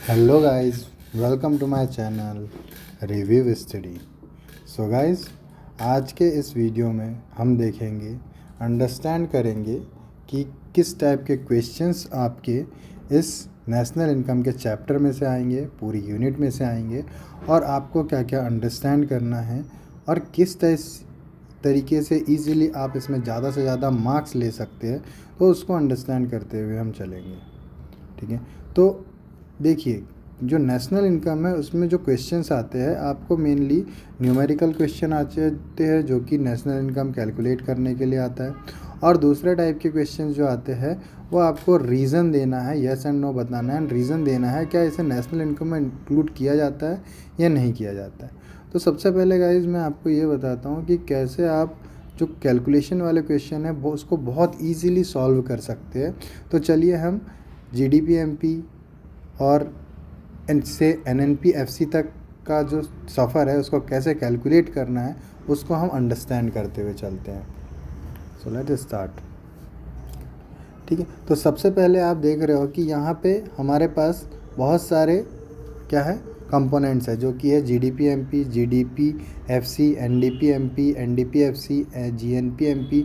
Hello guys, welcome to my channel review study. So guys, आज के इस video में हम देखेंगे, अंडरस्टैंड करेंगे कि किस टाइप के क्वेश्चंस आपके इस नेशनल इनकम के चैप्टर में से आएंगे, पूरी यूनिट में से आएंगे, और आपको क्या क्या अंडरस्टैंड करना है और किस तरीके से इजीली आप इसमें ज़्यादा से ज़्यादा मार्क्स ले सकते हैं, तो उसको अंडरस्टैंड करते हुए हम चलेंगे। ठीक है, तो देखिए, जो नेशनल इनकम है उसमें जो क्वेश्चंस आते हैं, आपको मेनली न्यूमेरिकल क्वेश्चन आते हैं जो कि नेशनल इनकम कैलकुलेट करने के लिए आता है, और दूसरे टाइप के क्वेश्चंस जो आते हैं वो आपको रीज़न देना है, यस एंड नो बताना है, एंड रीज़न देना है क्या इसे नेशनल इनकम में इंक्लूड किया जाता है या नहीं किया जाता है। तो सबसे पहले गाइज मैं आपको ये बताता हूँ कि कैसे आप जो कैलकुलेशन वाले क्वेश्चन है वो उसको बहुत ईजीली सॉल्व कर सकते हैं। तो चलिए हम GDP-MP और से NNP-FC तक का जो सफ़र है उसको कैसे कैलकुलेट करना है उसको हम अंडरस्टैंड करते हुए चलते हैं। So let start. ठीक है, तो सबसे पहले आप देख रहे हो कि यहाँ पे हमारे पास बहुत सारे क्या है कंपोनेंट्स है, जो कि है GDP-MP, GDP-FC, NDP-MP, NDP-FC, GNP-MP,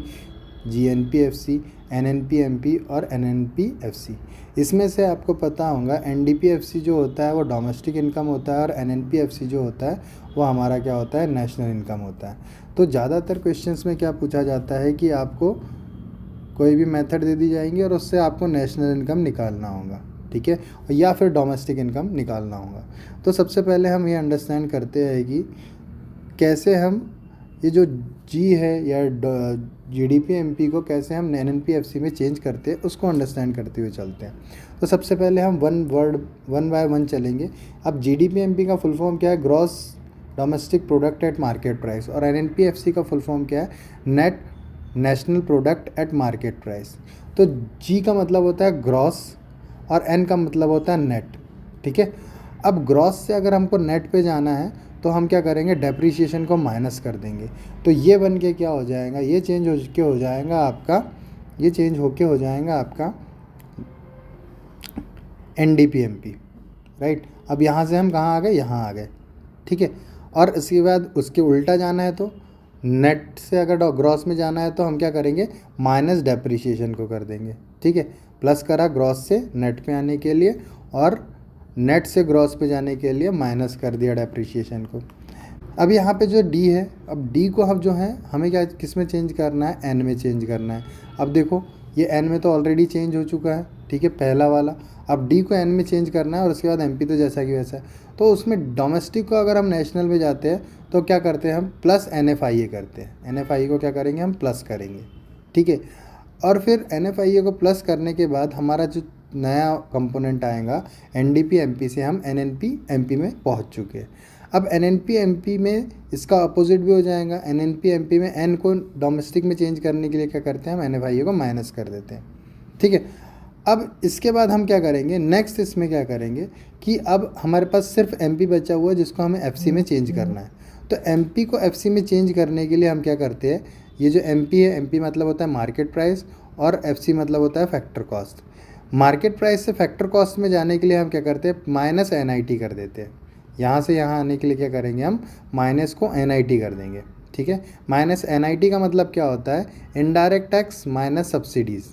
GNP-FC, NNP-MP और NNP-FC। इसमें से आपको पता होगा NDP-FC जो होता है वो डोमेस्टिक इनकम होता है, और NNP-FC जो होता है वो हमारा क्या होता है, नेशनल इनकम होता है। तो ज़्यादातर क्वेश्चंस में क्या पूछा जाता है कि आपको कोई भी मेथड दे दी जाएंगी और उससे आपको नेशनल इनकम निकालना होगा, ठीक है, या फिर डोमेस्टिक इनकम निकालना होगा। तो सबसे पहले हम ये अंडरस्टैंड करते हैं कि कैसे हम ये जो जी है या GDP-MP को कैसे हम NNP-FC में चेंज करते हैं उसको अंडरस्टैंड करते हुए चलते हैं। तो सबसे पहले हम वन बाय वन चलेंगे। अब GDP-MP का फुल फॉर्म क्या है, gross domestic product at market price, और NNP-FC का फुल फॉर्म क्या है, net national product at market price. तो जी का मतलब होता है ग्रॉस और एन का मतलब होता है नेट। ठीक है, अब ग्रॉस से अगर हमको नेट पे जाना है तो हम क्या करेंगे, डेप्रीशिएशन को माइनस कर देंगे। तो ये बन के क्या हो जाएगा, ये चेंज हो जाएगा आपका, ये चेंज होके हो जाएगा आपका NDP-MP, राइट। अब यहाँ से हम कहाँ आ गए, यहाँ आ गए, ठीक है। और इसके बाद उसके उल्टा जाना है तो नेट से अगर ग्रॉस में जाना है तो हम क्या करेंगे, माइनस डेप्रीशिएशन को कर देंगे, ठीक है। प्लस करा ग्रॉस से नेट पे आने के लिए, और नेट से ग्रॉस पे जाने के लिए माइनस कर दिया डेप्रीशिएशन को। अब यहाँ पे जो डी है, अब डी को हम जो है हमें क्या किस में चेंज करना है, एन में चेंज करना है। अब देखो ये एन में तो ऑलरेडी चेंज हो चुका है, ठीक है, पहला वाला। अब डी को एन में चेंज करना है, और उसके बाद MP तो जैसा कि वैसा है। तो उसमें डोमेस्टिक को अगर हम नेशनल में जाते हैं तो क्या करते हैं, हम प्लस NFIA करते हैं। NFIA को क्या करेंगे, हम प्लस करेंगे, ठीक है। और फिर NFIA को प्लस करने के बाद हमारा जो नया कंपोनेंट आएगा NDP-MP से हम NNP-MP में पहुंच चुके हैं। अब NNP-MP में इसका अपोजिट भी हो जाएगा। NNP-MP में एन को डोमेस्टिक में चेंज करने के लिए क्या करते हैं, हम NFIA को माइनस कर देते हैं, ठीक है। अब इसके बाद हम क्या करेंगे, नेक्स्ट इसमें क्या करेंगे कि अब हमारे पास सिर्फ MP बचा हुआ है जिसको हमें FC में चेंज करना है। तो MP को FC में चेंज करने के लिए हम क्या करते हैं, ये जो MP है, MP मतलब होता है मार्केट प्राइस, और FC मतलब होता है फैक्टर कॉस्ट। मार्केट प्राइस से फैक्टर कॉस्ट में जाने के लिए हम क्या करते हैं, माइनस NIT कर देते हैं। यहाँ से यहाँ आने के लिए क्या करेंगे, हम माइनस को NIT कर देंगे, ठीक है। माइनस NIT का मतलब क्या होता है, इनडायरेक्ट टैक्स माइनस सब्सिडीज़।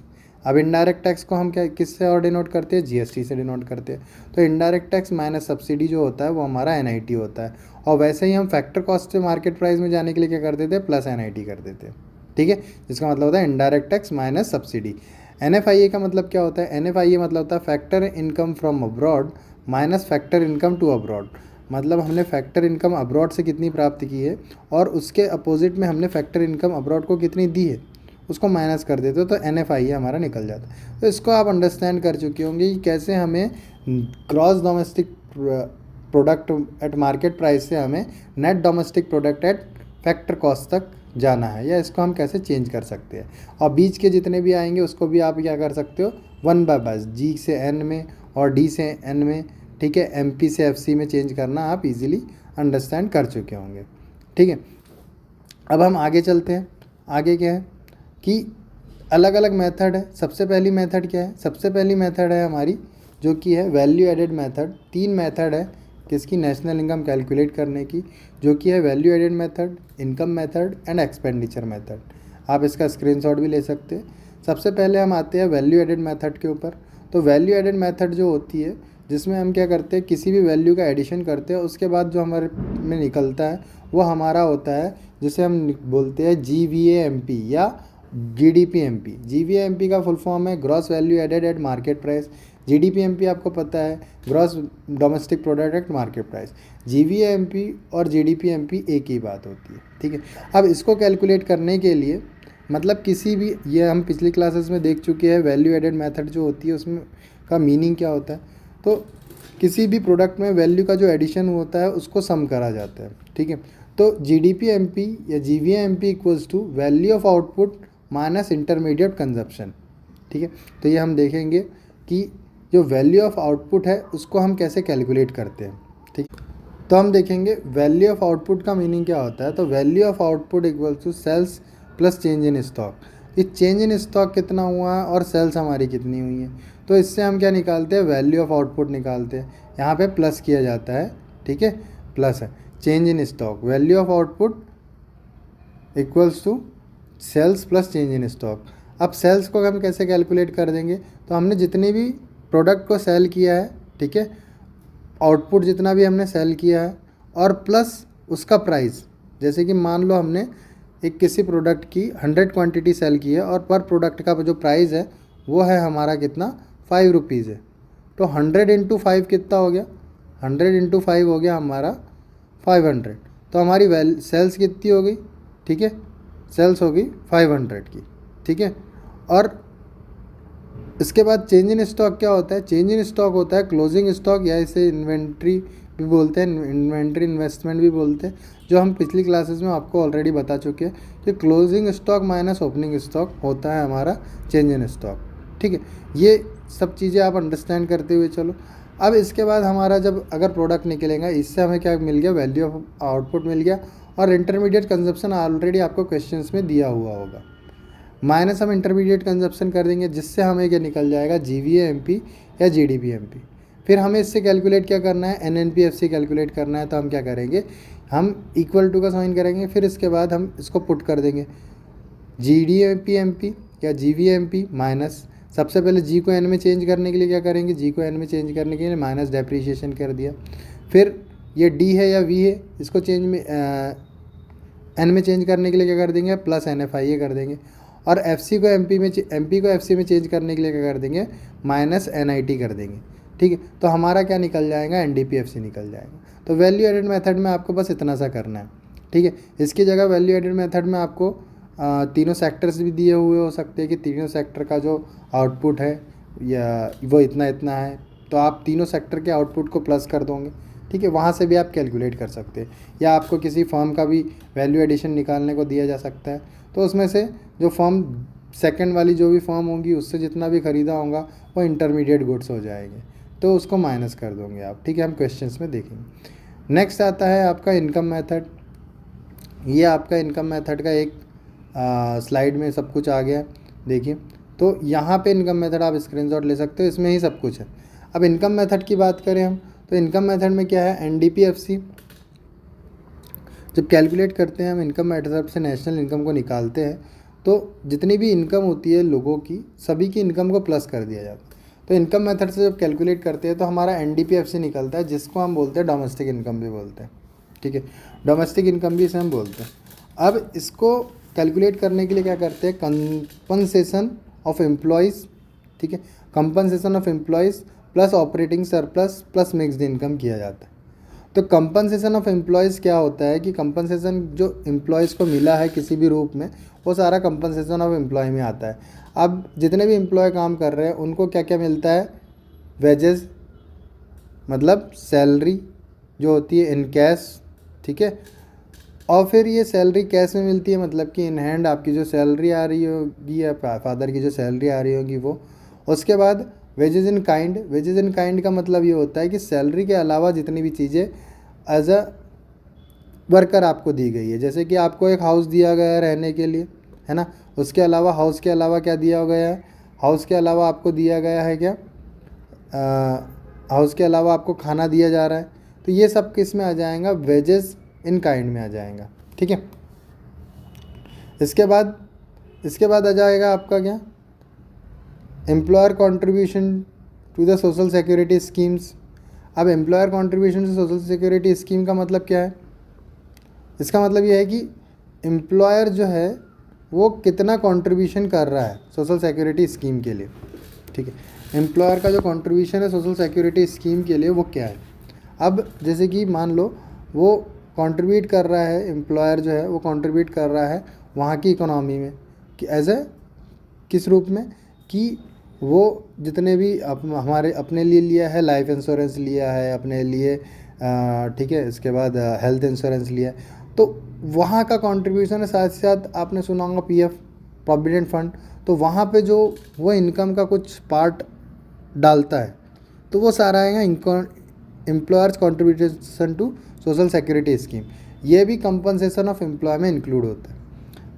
अब इनडायरेक्ट टैक्स को हम क्या किससे और डिनोट करते हैं, GST से डिनोट करते हैं। तो इनडायरेक्ट टैक्स माइनस सब्सिडी जो होता है वो हमारा NIT होता है। और वैसे ही हम फैक्टर कॉस्ट से मार्केट प्राइस में जाने के लिए क्या कर देते हैं, प्लस NIT कर देते हैं, ठीक है, जिसका मतलब होता है indirect tax minus subsidy. NFIA का मतलब क्या होता है, NFIA मतलब होता है factor income from abroad minus factor income to abroad. मतलब हमने फैक्टर इनकम अब्रॉड से कितनी प्राप्त की है और उसके अपोजिट में हमने फैक्टर इनकम अब्रॉड को कितनी दी है उसको माइनस कर देते हो, तो NFIA हमारा निकल जाता है। तो इसको आप अंडरस्टैंड कर चुके होंगे कि कैसे हमें gross domestic product at market price से हमें net domestic product at factor cost तक जाना है, या इसको हम कैसे चेंज कर सकते हैं। और बीच के जितने भी आएंगे उसको भी आप क्या कर सकते हो, वन बाय वन, G से N में और D से N में, ठीक है, MP से FC में चेंज करना आप इजीली अंडरस्टैंड कर चुके होंगे, ठीक है। अब हम आगे चलते हैं। आगे क्या है कि अलग अलग मेथड है। सबसे पहली मेथड क्या है, सबसे पहली मेथड है हमारी जो कि है वैल्यू एडेड मेथड। 3 मेथड है किसकी, नेशनल इनकम कैलकुलेट करने की, जो कि है value added method, income method and expenditure method. आप इसका स्क्रीनशॉट भी ले सकते हैं। सबसे पहले हम आते हैं वैल्यू एडेड मेथड के ऊपर। तो वैल्यू एडेड मेथड जो होती है, जिसमें हम क्या करते हैं, किसी भी वैल्यू का एडिशन करते हैं, उसके बाद जो हमारे में निकलता है वो हमारा होता है, जिसे हम बोलते हैं GVAMP या GDPMP। GVAMP का फुल फॉर्म है gross value added at market price. GDPMP आपको पता है gross domestic product at market price. GVAMP और GDPMP एक ही बात होती है, ठीक है। अब इसको कैलकुलेट करने के लिए मतलब किसी भी, ये हम पिछली क्लासेस में देख चुके हैं, वैल्यू एडेड मेथड जो होती है उसमें का मीनिंग क्या होता है। तो किसी भी प्रोडक्ट में वैल्यू का जो एडिशन होता है उसको सम करा जाता है, ठीक है। तो GDPMP या GVAMP equals to value of output minus intermediate consumption, ठीक है। तो ये हम देखेंगे कि जो वैल्यू ऑफ आउटपुट है उसको हम कैसे कैलकुलेट करते हैं, ठीक। तो हम देखेंगे वैल्यू ऑफ आउटपुट का मीनिंग क्या होता है। तो value of output equals to sales plus change in stock. ये चेंज इन स्टॉक कितना हुआ है और सेल्स हमारी कितनी हुई है, तो इससे हम क्या निकालते हैं, वैल्यू ऑफ आउटपुट निकालते हैं। यहाँ पे प्लस किया जाता है, ठीक है, प्लस है change in stock, value of output equals to sales plus change in stock. अब सेल्स को हम कैसे कैलकुलेट कर देंगे, तो हमने जितनी भी प्रोडक्ट को सेल किया है, ठीक है, आउटपुट जितना भी हमने सेल किया है और प्लस उसका प्राइस। जैसे कि मान लो हमने एक किसी प्रोडक्ट की 100 क्वांटिटी सेल की है और पर प्रोडक्ट का जो प्राइस है वो है हमारा कितना, 5 रुपीज़ है। तो 100 इंटू 5 कितना हो गया, 100 इंटू 5 हो गया हमारा 500। तो हमारी सेल्स कितनी हो गई, ठीक है, सेल्स होगी 500 की, ठीक है। और इसके बाद चेंज इन स्टॉक क्या होता है, चेंज इन स्टॉक होता है क्लोजिंग स्टॉक, या इसे इन्वेंट्री भी बोलते हैं, इन्वेंट्री इन्वेस्टमेंट भी बोलते हैं, जो हम पिछली क्लासेस में आपको ऑलरेडी बता चुके हैं कि closing stock minus opening stock होता है हमारा चेंज इन स्टॉक, ठीक है। ये सब चीज़ें आप अंडरस्टैंड करते हुए चलो। अब इसके बाद हमारा जब अगर प्रोडक्ट निकलेगा, इससे हमें क्या मिल गया, वैल्यू ऑफ आउटपुट मिल गया और इंटरमीडिएट कंजप्शन ऑलरेडी आपको क्वेश्चंस में दिया हुआ होगा। माइनस हम इंटरमीडिएट कंजप्शन कर देंगे, जिससे हमें क्या निकल जाएगा, GVAMP या GDPMP। फिर हमें इससे कैलकुलेट क्या करना है, NNPFC कैलकुलेट करना है। तो हम क्या करेंगे, हम इक्वल टू का साइन करेंगे, फिर इसके बाद हम इसको पुट कर देंगे GDPMP या GVAMP माइनस, सबसे पहले G को N में चेंज करने के लिए क्या करेंगे, G को N में चेंज करने के लिए माइनस डेप्रीशिएशन कर दिया। फिर ये D है या V है, इसको चेंज में N में चेंज करने के लिए क्या कर देंगे, प्लस NFIA कर देंगे। और FC को MP में, MP को FC में चेंज करने के लिए क्या कर देंगे, माइनस NIT कर देंगे, ठीक है। तो हमारा क्या निकल जाएगा, NDPFC निकल जाएगा। तो वैल्यू एडेड मेथड में आपको बस इतना सा करना है, ठीक है। इसकी जगह वैल्यू एडेड मेथड में आपको तीनों सेक्टर्स भी दिए हुए हो सकते हैं कि तीनों सेक्टर का जो आउटपुट है या वो इतना इतना है, तो आप तीनों सेक्टर के आउटपुट को प्लस कर दोगे, ठीक है। वहाँ से भी आप कैलकुलेट कर सकते हैं, या आपको किसी फर्म का भी वैल्यू एडिशन निकालने को दिया जा सकता है। तो उसमें से जो फर्म सेकंड वाली जो भी फर्म होगी उससे जितना भी ख़रीदा होगा वो इंटरमीडिएट गुड्स हो जाएंगे, तो उसको माइनस कर दोगे आप, ठीक है। हम क्वेश्चंस में देखेंगे। नेक्स्ट आता है आपका इनकम मेथड। ये आपका इनकम मेथड का एक स्लाइड में सब कुछ आ गया है, देखिए। तो यहाँ पे इनकम मेथड आप स्क्रीनशॉट ले सकते हो, इसमें ही सब कुछ है। अब इनकम मेथड की बात करें हम, तो इनकम मेथड में क्या है, NDPFC जब कैलकुलेट करते हैं हम इनकम मेथड से नेशनल इनकम को निकालते हैं, तो जितनी भी इनकम होती है लोगों की, सभी की इनकम को प्लस कर दिया जाता है। तो इनकम मेथड से जब कैलकुलेट करते हैं तो हमारा NDPFC निकलता है, जिसको हम बोलते हैं डोमेस्टिक इनकम भी बोलते हैं, ठीक है। डोमेस्टिक इनकम भी इसे हम बोलते हैं। अब इसको कैलकुलेट करने के लिए क्या करते हैं, कंपनसेशन ऑफ एम्प्लॉयज़, ठीक है, compensation of employees plus operating surplus plus mixed income किया जाता है। तो कंपनसेशन ऑफ एम्प्लॉयज़ क्या होता है कि कंपनसेशन जो एम्प्लॉयज़ को मिला है किसी भी रूप में, वो सारा कंपनसेशन ऑफ एम्प्लॉय में आता है। अब जितने भी एम्प्लॉय काम कर रहे हैं उनको क्या क्या मिलता है, वेजेस मतलब सैलरी जो होती है इन कैश, ठीक है। और फिर ये सैलरी कैश में मिलती है, मतलब कि इन हैंड आपकी जो सैलरी आ रही होगी या फादर की जो सैलरी आ रही होगी वो। उसके बाद wages in kind, wages in kind का मतलब ये होता है कि सैलरी के अलावा जितनी भी चीज़ें एज अ वर्कर आपको दी गई है, जैसे कि आपको एक हाउस दिया गया है रहने के लिए, है ना। उसके अलावा हाउस के अलावा क्या दिया गया है, हाउस के अलावा आपको दिया गया है क्या, हाउस के अलावा आपको खाना दिया जा रहा है, तो ये सब किस में आ जाएगा, वेजेस इन काइंड में आ जाएगा। ठीक है, इसके बाद आ जाएगा आपका क्या, employer contribution to the social security schemes. अब employer contribution to social security scheme का मतलब क्या है, इसका मतलब ये है कि एम्प्लॉयर जो है वो कितना कंट्रीब्यूशन कर रहा है सोशल सिक्योरिटी स्कीम के लिए। ठीक है, एम्प्लॉयर का जो कंट्रीब्यूशन है सोशल सिक्योरिटी स्कीम के लिए वो क्या है। अब जैसे कि मान लो वो कंट्रीब्यूट कर रहा है, एम्प्लॉयर जो है वो कंट्रीब्यूट कर रहा है वहाँ की इकोनॉमी में कि एज ए किस रूप में, कि वो जितने भी हमारे अपने लिए लिया है, लाइफ इंश्योरेंस लिया है अपने लिए, ठीक है, इसके बाद हेल्थ इंश्योरेंस लिया है, तो वहाँ का कंट्रीब्यूशन है। साथ ही साथ आपने सुना होगा पीएफ, प्रोविडेंट फंड, तो वहाँ पे जो वो इनकम का कुछ पार्ट डालता है, तो वो सारा आएगा employers contribution to social security scheme. ये भी कंपनसेशन ऑफ एम्प्लॉय में इंक्लूड होता है।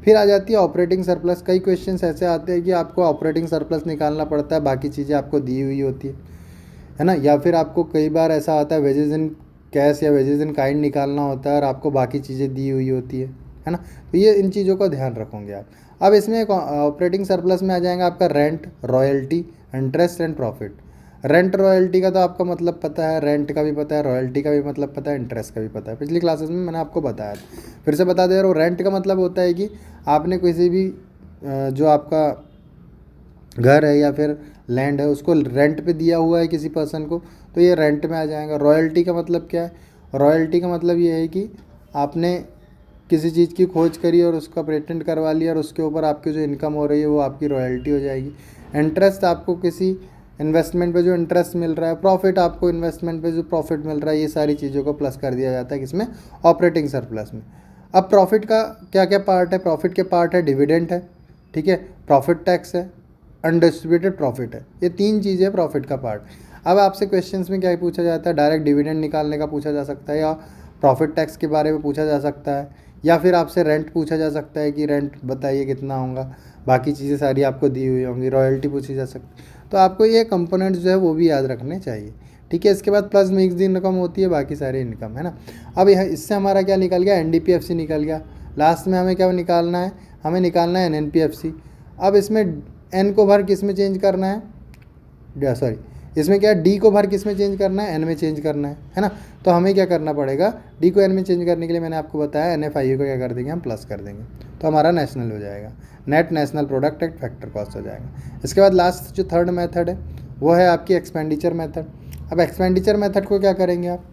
फिर आ जाती है ऑपरेटिंग सरप्लस। कई क्वेश्चंस ऐसे आते हैं कि आपको ऑपरेटिंग सरप्लस निकालना पड़ता है, बाकी चीज़ें आपको दी हुई होती है ना, या फिर आपको कई बार ऐसा आता है वेजेस इन कैश या वेजेस इन काइंड निकालना होता है और आपको बाकी चीज़ें दी हुई होती है ना, तो ये इन चीज़ों का ध्यान रखोगे आप। अब इसमें ऑपरेटिंग सरप्लस में आ जाएगा आपका rent, royalty, interest and profit. Rent royalty का तो आपको मतलब पता है, रेंट का भी पता है, रॉयल्टी का भी मतलब पता है, इंटरेस्ट का भी पता है, पिछली क्लासेस में मैंने आपको बताया था, फिर से बता दे रहा हूँ। रेंट का मतलब होता है कि आपने किसी भी जो आपका घर है या फिर लैंड है उसको रेंट पे दिया हुआ है किसी पर्सन को, तो ये रेंट में आ जाएगा। रॉयल्टी का मतलब क्या है, रॉयल्टी का मतलब ये है कि आपने किसी चीज़ की खोज करी और उसका पेटेंट करवा लिया और उसके ऊपर आपकी जो इनकम हो रही है वो आपकी रॉयल्टी हो जाएगी। इंटरेस्ट आपको किसी इन्वेस्टमेंट पे जो इंटरेस्ट मिल रहा है, प्रॉफिट आपको इन्वेस्टमेंट पे जो प्रॉफिट मिल रहा है, ये सारी चीज़ों को प्लस कर दिया जाता है किसमें, ऑपरेटिंग सरप्लस में। अब प्रॉफिट का क्या क्या पार्ट है, प्रॉफिट के पार्ट है डिविडेंड है, ठीक है, प्रॉफिट टैक्स है, अनडिस्ट्रीब्यूटेड प्रॉफिट है, ये तीन चीज़ें प्रॉफिट का पार्ट। अब आपसे क्वेश्चंस में क्या पूछा जाता है, डायरेक्ट डिविडेंड निकालने का पूछा जा सकता है, या प्रॉफिट टैक्स के बारे में पूछा जा सकता है, या फिर आपसे रेंट पूछा जा सकता है कि रेंट बताइए कितना होगा, बाकी चीज़ें सारी आपको दी हुई होंगी, रॉयल्टी पूछी जा सकती है। तो आपको ये कंपोनेंट्स जो है वो भी याद रखने चाहिए। ठीक है, इसके बाद प्लस मिक्स इनकम होती है, बाकी सारी इनकम है ना। अब यह इससे हमारा क्या निकल गया, एनडीपीएफसी निकल गया। लास्ट में हमें क्या निकालना है, हमें निकालना है एनएनपीएफसी। अब इसमें एन को भर किस में चेंज करना है, सॉरी इसमें क्या डी को भर किस में चेंज करना है, एन में चेंज करना है ना। तो हमें क्या करना पड़ेगा, डी को एन में चेंज करने के लिए मैंने आपको बताया एनएफआईयू को क्या कर देंगे हम, प्लस कर देंगे, तो हमारा नेशनल हो जाएगा, net national product at factor cost हो जाएगा। इसके बाद लास्ट जो थर्ड मेथड है वो है आपकी एक्सपेंडिचर मेथड। अब एक्सपेंडिचर मेथड को क्या करेंगे आप,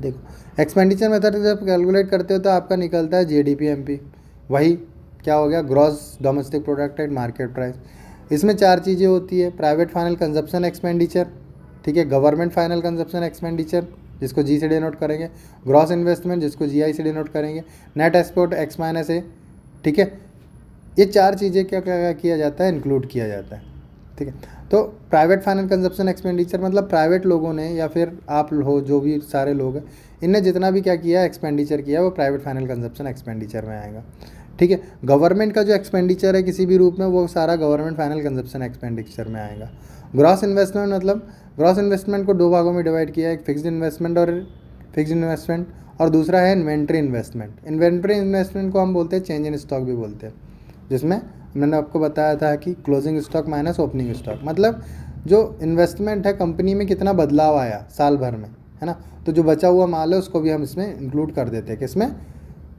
देखो एक्सपेंडिचर मेथड जब कैलकुलेट करते हो तो आपका निकलता है जीडीपीएमपी, वही क्या हो गया, gross domestic product at market price. इसमें चार चीज़ें होती है, प्राइवेट फाइनल कंजप्शन एक्सपेंडिचर, ठीक है, गवर्नमेंट फाइनल कंजप्शन एक्सपेंडिचर जिसको जी से डिनोट करेंगे, ग्रॉस इन्वेस्टमेंट जिसको जीआई से डिनोट करेंगे, नेट एक्सपोर्ट एक्स माइनस ए, ठीक है। ये चार चीज़ें क्या क्या किया जाता है, इंक्लूड किया जाता है, ठीक है। तो प्राइवेट फाइनल कंजप्शन एक्सपेंडिचर मतलब प्राइवेट लोगों ने या फिर आप हो जो भी सारे लोग हैं, इनने जितना भी क्या किया एक्सपेंडिचर किया वो प्राइवेट फाइनल कंजप्शन एक्सपेंडिचर में आएगा, ठीक है। गवर्नमेंट का जो एक्सपेंडिचर है किसी भी रूप में वो सारा गवर्नमेंट फाइनल कंजप्शन एक्सपेंडिचर में आएगा। ग्रॉस इन्वेस्टमेंट मतलब ग्रॉस इन्वेस्टमेंट को दो भागों में डिवाइड किया है, एक फिक्स्ड इन्वेस्टमेंट और दूसरा है इन्वेंट्री इन्वेस्टमेंट। इन्वेंट्री इन्वेस्टमेंट को हम बोलते हैं चेंज इन स्टॉक भी बोलते हैं, जिसमें मैंने आपको बताया था कि closing stock minus opening stock, मतलब जो इन्वेस्टमेंट है कंपनी में कितना बदलाव आया साल भर में, है ना, तो जो बचा हुआ माल है उसको भी हम इसमें इंक्लूड कर देते हैं, किसमें,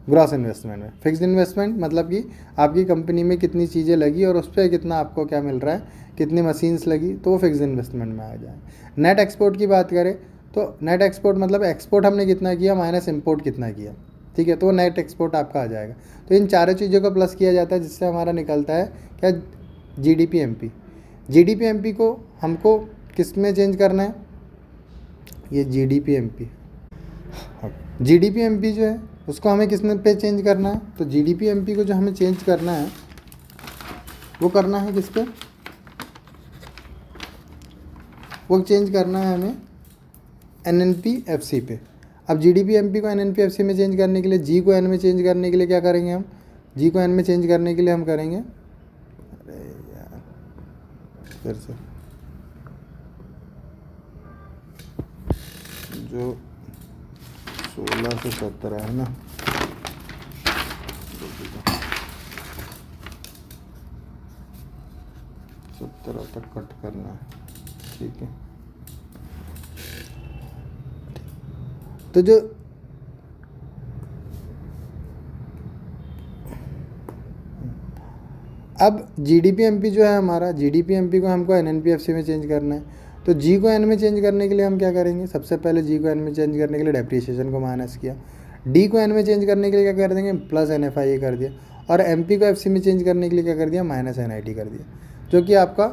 ग्रॉस इन्वेस्टमेंट में। फिक्स्ड इन्वेस्टमेंट मतलब कि आपकी कंपनी में कितनी चीज़ें लगी और उस पर कितना आपको क्या मिल रहा है, कितनी मशीन्स लगी, तो वो फिक्स्ड इन्वेस्टमेंट में आ जाए। नेट एक्सपोर्ट की बात करें तो नेट एक्सपोर्ट मतलब एक्सपोर्ट हमने कितना किया माइनस इम्पोर्ट कितना किया, ठीक है, तो नेट एक्सपोर्ट आपका आ जाएगा। तो इन चारों चीज़ों को प्लस किया जाता है जिससे हमारा निकलता है क्या, जीडीपीएमपी। जीडीपीएमपी को हमको किस में चेंज करना है, ये जीडीपीएमपी जो है उसको हमें किस पे चेंज करना है, तो जीडीपीएमपी को जो हमें चेंज करना है वो करना है किस पे, वो चेंज करना है हमें एनएनपीएफसी पे। अब जीडीपीएमपी को एनएनपीएफसी में चेंज करने के लिए, जी को एन में चेंज करने के लिए क्या करेंगे हम, जी को एन में चेंज करने के लिए हम करेंगे, अरे यार फिर से जो 16 से 17 है ना, 17 तक कट करना है, ठीक है। तो जो अब GDP-MP जो है हमारा, GDP-MP को हमको NNP-FC में चेंज करना है। तो G को N में चेंज करने के लिए हम क्या करेंगे, सबसे पहले G को N में चेंज करने के लिए डेप्रिसिएशन को माइनस किया, D को N में चेंज करने के लिए क्या कर देंगे, प्लस NFIA कर दिया, और MP को FC में चेंज करने के लिए क्या कर दिया, माइनस NIT कर दिया, जो कि आपका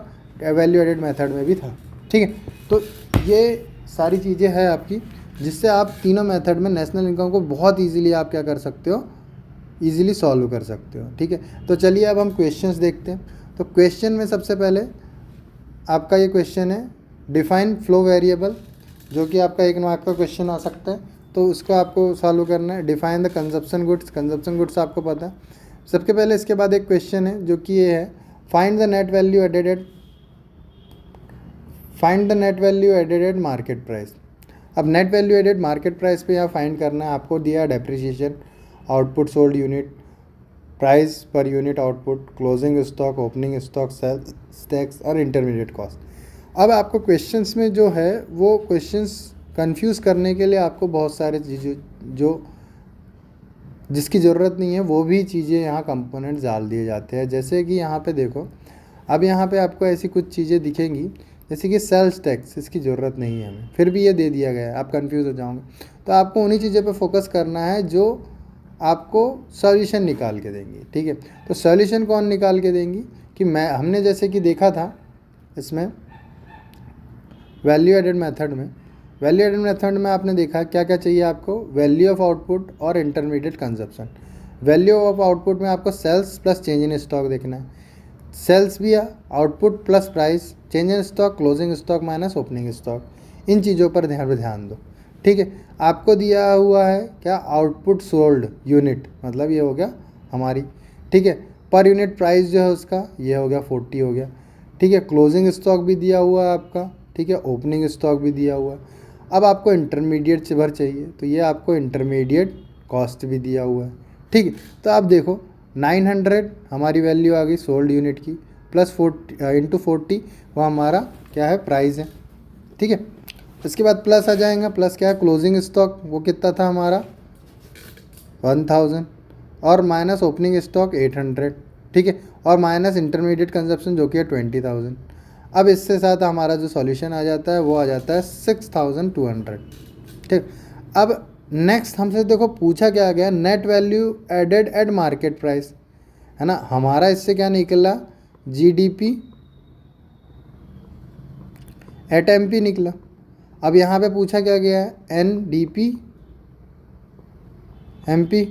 वैल्यू एडेड मेथड में भी था, ठीक है। तो ये सारी चीज़ें हैं आपकी, जिससे आप तीनों मेथड में नेशनल इनकम को बहुत ईजीली आप क्या कर सकते हो, ईजिली सॉल्व कर सकते हो, ठीक है। तो चलिए अब हम क्वेश्चंस देखते हैं। तो क्वेश्चन में सबसे पहले आपका ये क्वेश्चन है, डिफाइन फ्लो वेरिएबल, जो कि आपका 1 मार्क का क्वेश्चन आ सकता है, तो उसको आपको सॉल्व करना है। Define the consumption goods, consumption goods आपको पता है। सबके पहले इसके बाद एक क्वेश्चन है जो कि ये है, find the net value added at market price. अब net value added market price पे यहाँ फाइंड करना है, आपको दिया depreciation, output sold unit, price per unit output, closing stock, opening stock, sales tax और इंटरमीडिएट कॉस्ट। अब आपको क्वेश्चंस में जो है वो क्वेश्चंस कंफ्यूज करने के लिए आपको बहुत सारे चीज़ें जो जिसकी ज़रूरत नहीं है वो भी चीज़ें यहाँ कंपोनेंट्स डाल दिए जाते हैं। जैसे कि यहाँ पे देखो, अब यहाँ पे आपको ऐसी कुछ चीज़ें दिखेंगी जैसे कि सेल्स टैक्स, इसकी ज़रूरत नहीं है हमें, फिर भी ये दे दिया गया है, आप कंफ्यूज हो जाओगे। तो आपको उन्हीं चीज़ों पे फोकस करना है जो आपको सॉल्यूशन निकाल के देंगी, ठीक है। तो सॉल्यूशन कौन निकाल के देंगी कि हमने जैसे कि देखा था इसमें वैल्यू एडेड मेथड में आपने देखा क्या क्या चाहिए आपको, वैल्यू ऑफ आउटपुट और intermediate consumption. Value of output में आपको sales plus change in stock देखना है, सेल्स भी है, output plus price, change in stock, closing stock minus opening stock. इन चीज़ों पर ध्यान दो, ठीक है। आपको दिया हुआ है क्या, आउटपुट सोल्ड यूनिट, मतलब ये हो गया हमारी, ठीक है। पर यूनिट प्राइस जो है उसका ये हो गया 40 हो गया, ठीक है। क्लोजिंग स्टॉक भी दिया हुआ है आपका, ठीक है। ओपनिंग स्टॉक भी दिया हुआ है। अब आपको इंटरमीडिएट से भर चाहिए, तो ये आपको इंटरमीडिएट कॉस्ट भी दिया हुआ है, ठीक है। तो आप देखो 900 हमारी वैल्यू आ गई सोल्ड यूनिट की, प्लस 40 इंटू 40 वो हमारा क्या है, प्राइस है, ठीक है। इसके बाद प्लस आ जाएगा, प्लस क्या है, क्लोजिंग स्टॉक, वो कितना था हमारा 1000, और माइनस ओपनिंग स्टॉक 800, ठीक है, और माइनस इंटरमीडिएट कंजप्शन जो कि है 20,000। अब इससे साथ हमारा जो सॉल्यूशन आ जाता है वो आ जाता है 6200, ठीक। अब नेक्स्ट हमसे देखो पूछा क्या गया, net value added at market price, है ना। हमारा इससे क्या निकला, GDP एट MP निकला। अब यहाँ पे पूछा क्या गया है, NDP MP।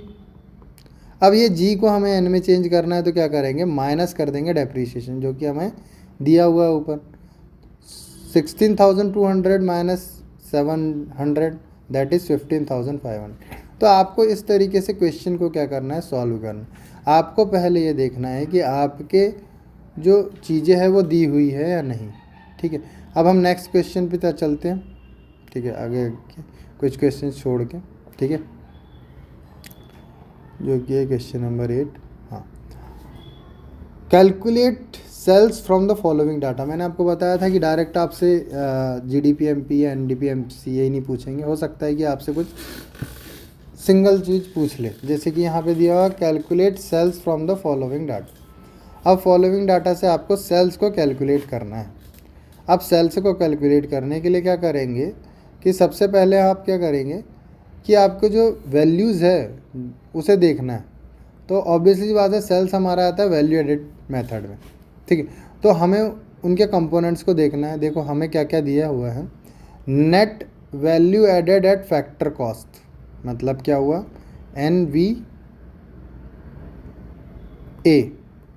अब ये G को हमें N में चेंज करना है, तो क्या करेंगे, माइनस कर देंगे डेप्रीशिएशन जो कि हमें दिया हुआ है ऊपर, 16,200 माइनस 700 दैट इज़ 15,500। तो आपको इस तरीके से क्वेश्चन को क्या करना है, सॉल्व करना है। आपको पहले ये देखना है कि आपके जो चीज़ें हैं वो दी हुई है या नहीं, ठीक है। अब हम नेक्स्ट क्वेश्चन पे चलते हैं, ठीक है, आगे कुछ क्वेश्चन छोड़ के, ठीक है, जो कि है क्वेश्चन नंबर 8। हाँ, calculate sales from the following data. मैंने आपको बताया था कि डायरेक्ट आपसे GDP-MP या NDP-MC यही नहीं पूछेंगे, हो सकता है कि आपसे कुछ सिंगल चीज़ पूछ ले, जैसे कि यहाँ पे दिया हुआ calculate sales from the following data. अब फॉलोइंग डाटा से आपको सेल्स को कैलकुलेट करना है। अब सेल्स को कैलकुलेट करने के लिए क्या करेंगे कि सबसे पहले आप क्या करेंगे कि आपको जो वैल्यूज़ है उसे देखना है। तो ऑब्वियसली बात है, सेल्स हमारा आता है वैल्यू एडेड मेथड में, ठीक है। तो हमें उनके कंपोनेंट्स को देखना है। देखो हमें क्या क्या दिया हुआ है, net value added at factor cost, मतलब क्या हुआ, NVA,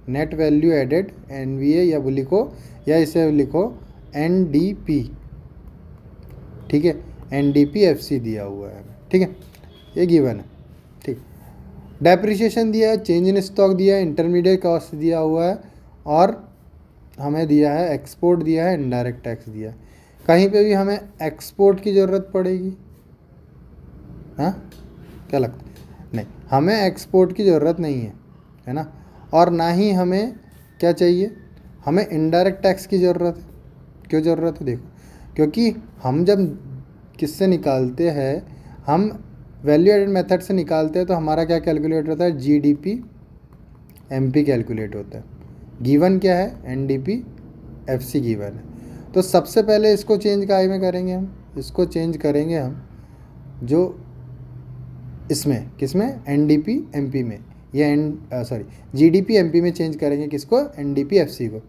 net value added NVA, या वो लिखो या इसे लिखो NDP, ठीक है, NDP-FC दिया हुआ है, ठीक है, ये गिवन है, ठीक। डेप्रिसिएशन दिया है, चेंज इन स्टॉक दिया है, इंटरमीडिएट कॉस्ट दिया हुआ है, और हमें दिया है एक्सपोर्ट दिया है, इनडायरेक्ट टैक्स दिया है। कहीं पे भी हमें एक्सपोर्ट की ज़रूरत पड़ेगी हाँ, क्या लगता है? नहीं, हमें एक्सपोर्ट की ज़रूरत नहीं है ना। और ना ही हमें क्या चाहिए, हमें इनडायरेक्ट टैक्स की ज़रूरत है। क्यों ज़रूरत है? देखो, क्योंकि हम जब किससे निकालते हैं, हम वैल्यू एडेड मेथड से निकालते हैं, तो हमारा क्या कैलकुलेट होता है, जीडीपी एमपी कैलकुलेट होता है। गिवन क्या है, एनडीपी एफसी गिवन है। तो सबसे पहले इसको चेंज काहे में करेंगे हम, इसको चेंज करेंगे हम जो इसमें किसमें, एनडीपी एमपी में, या जीडीपी एमपी में चेंज करेंगे किसको, एनडीपी एफसी को।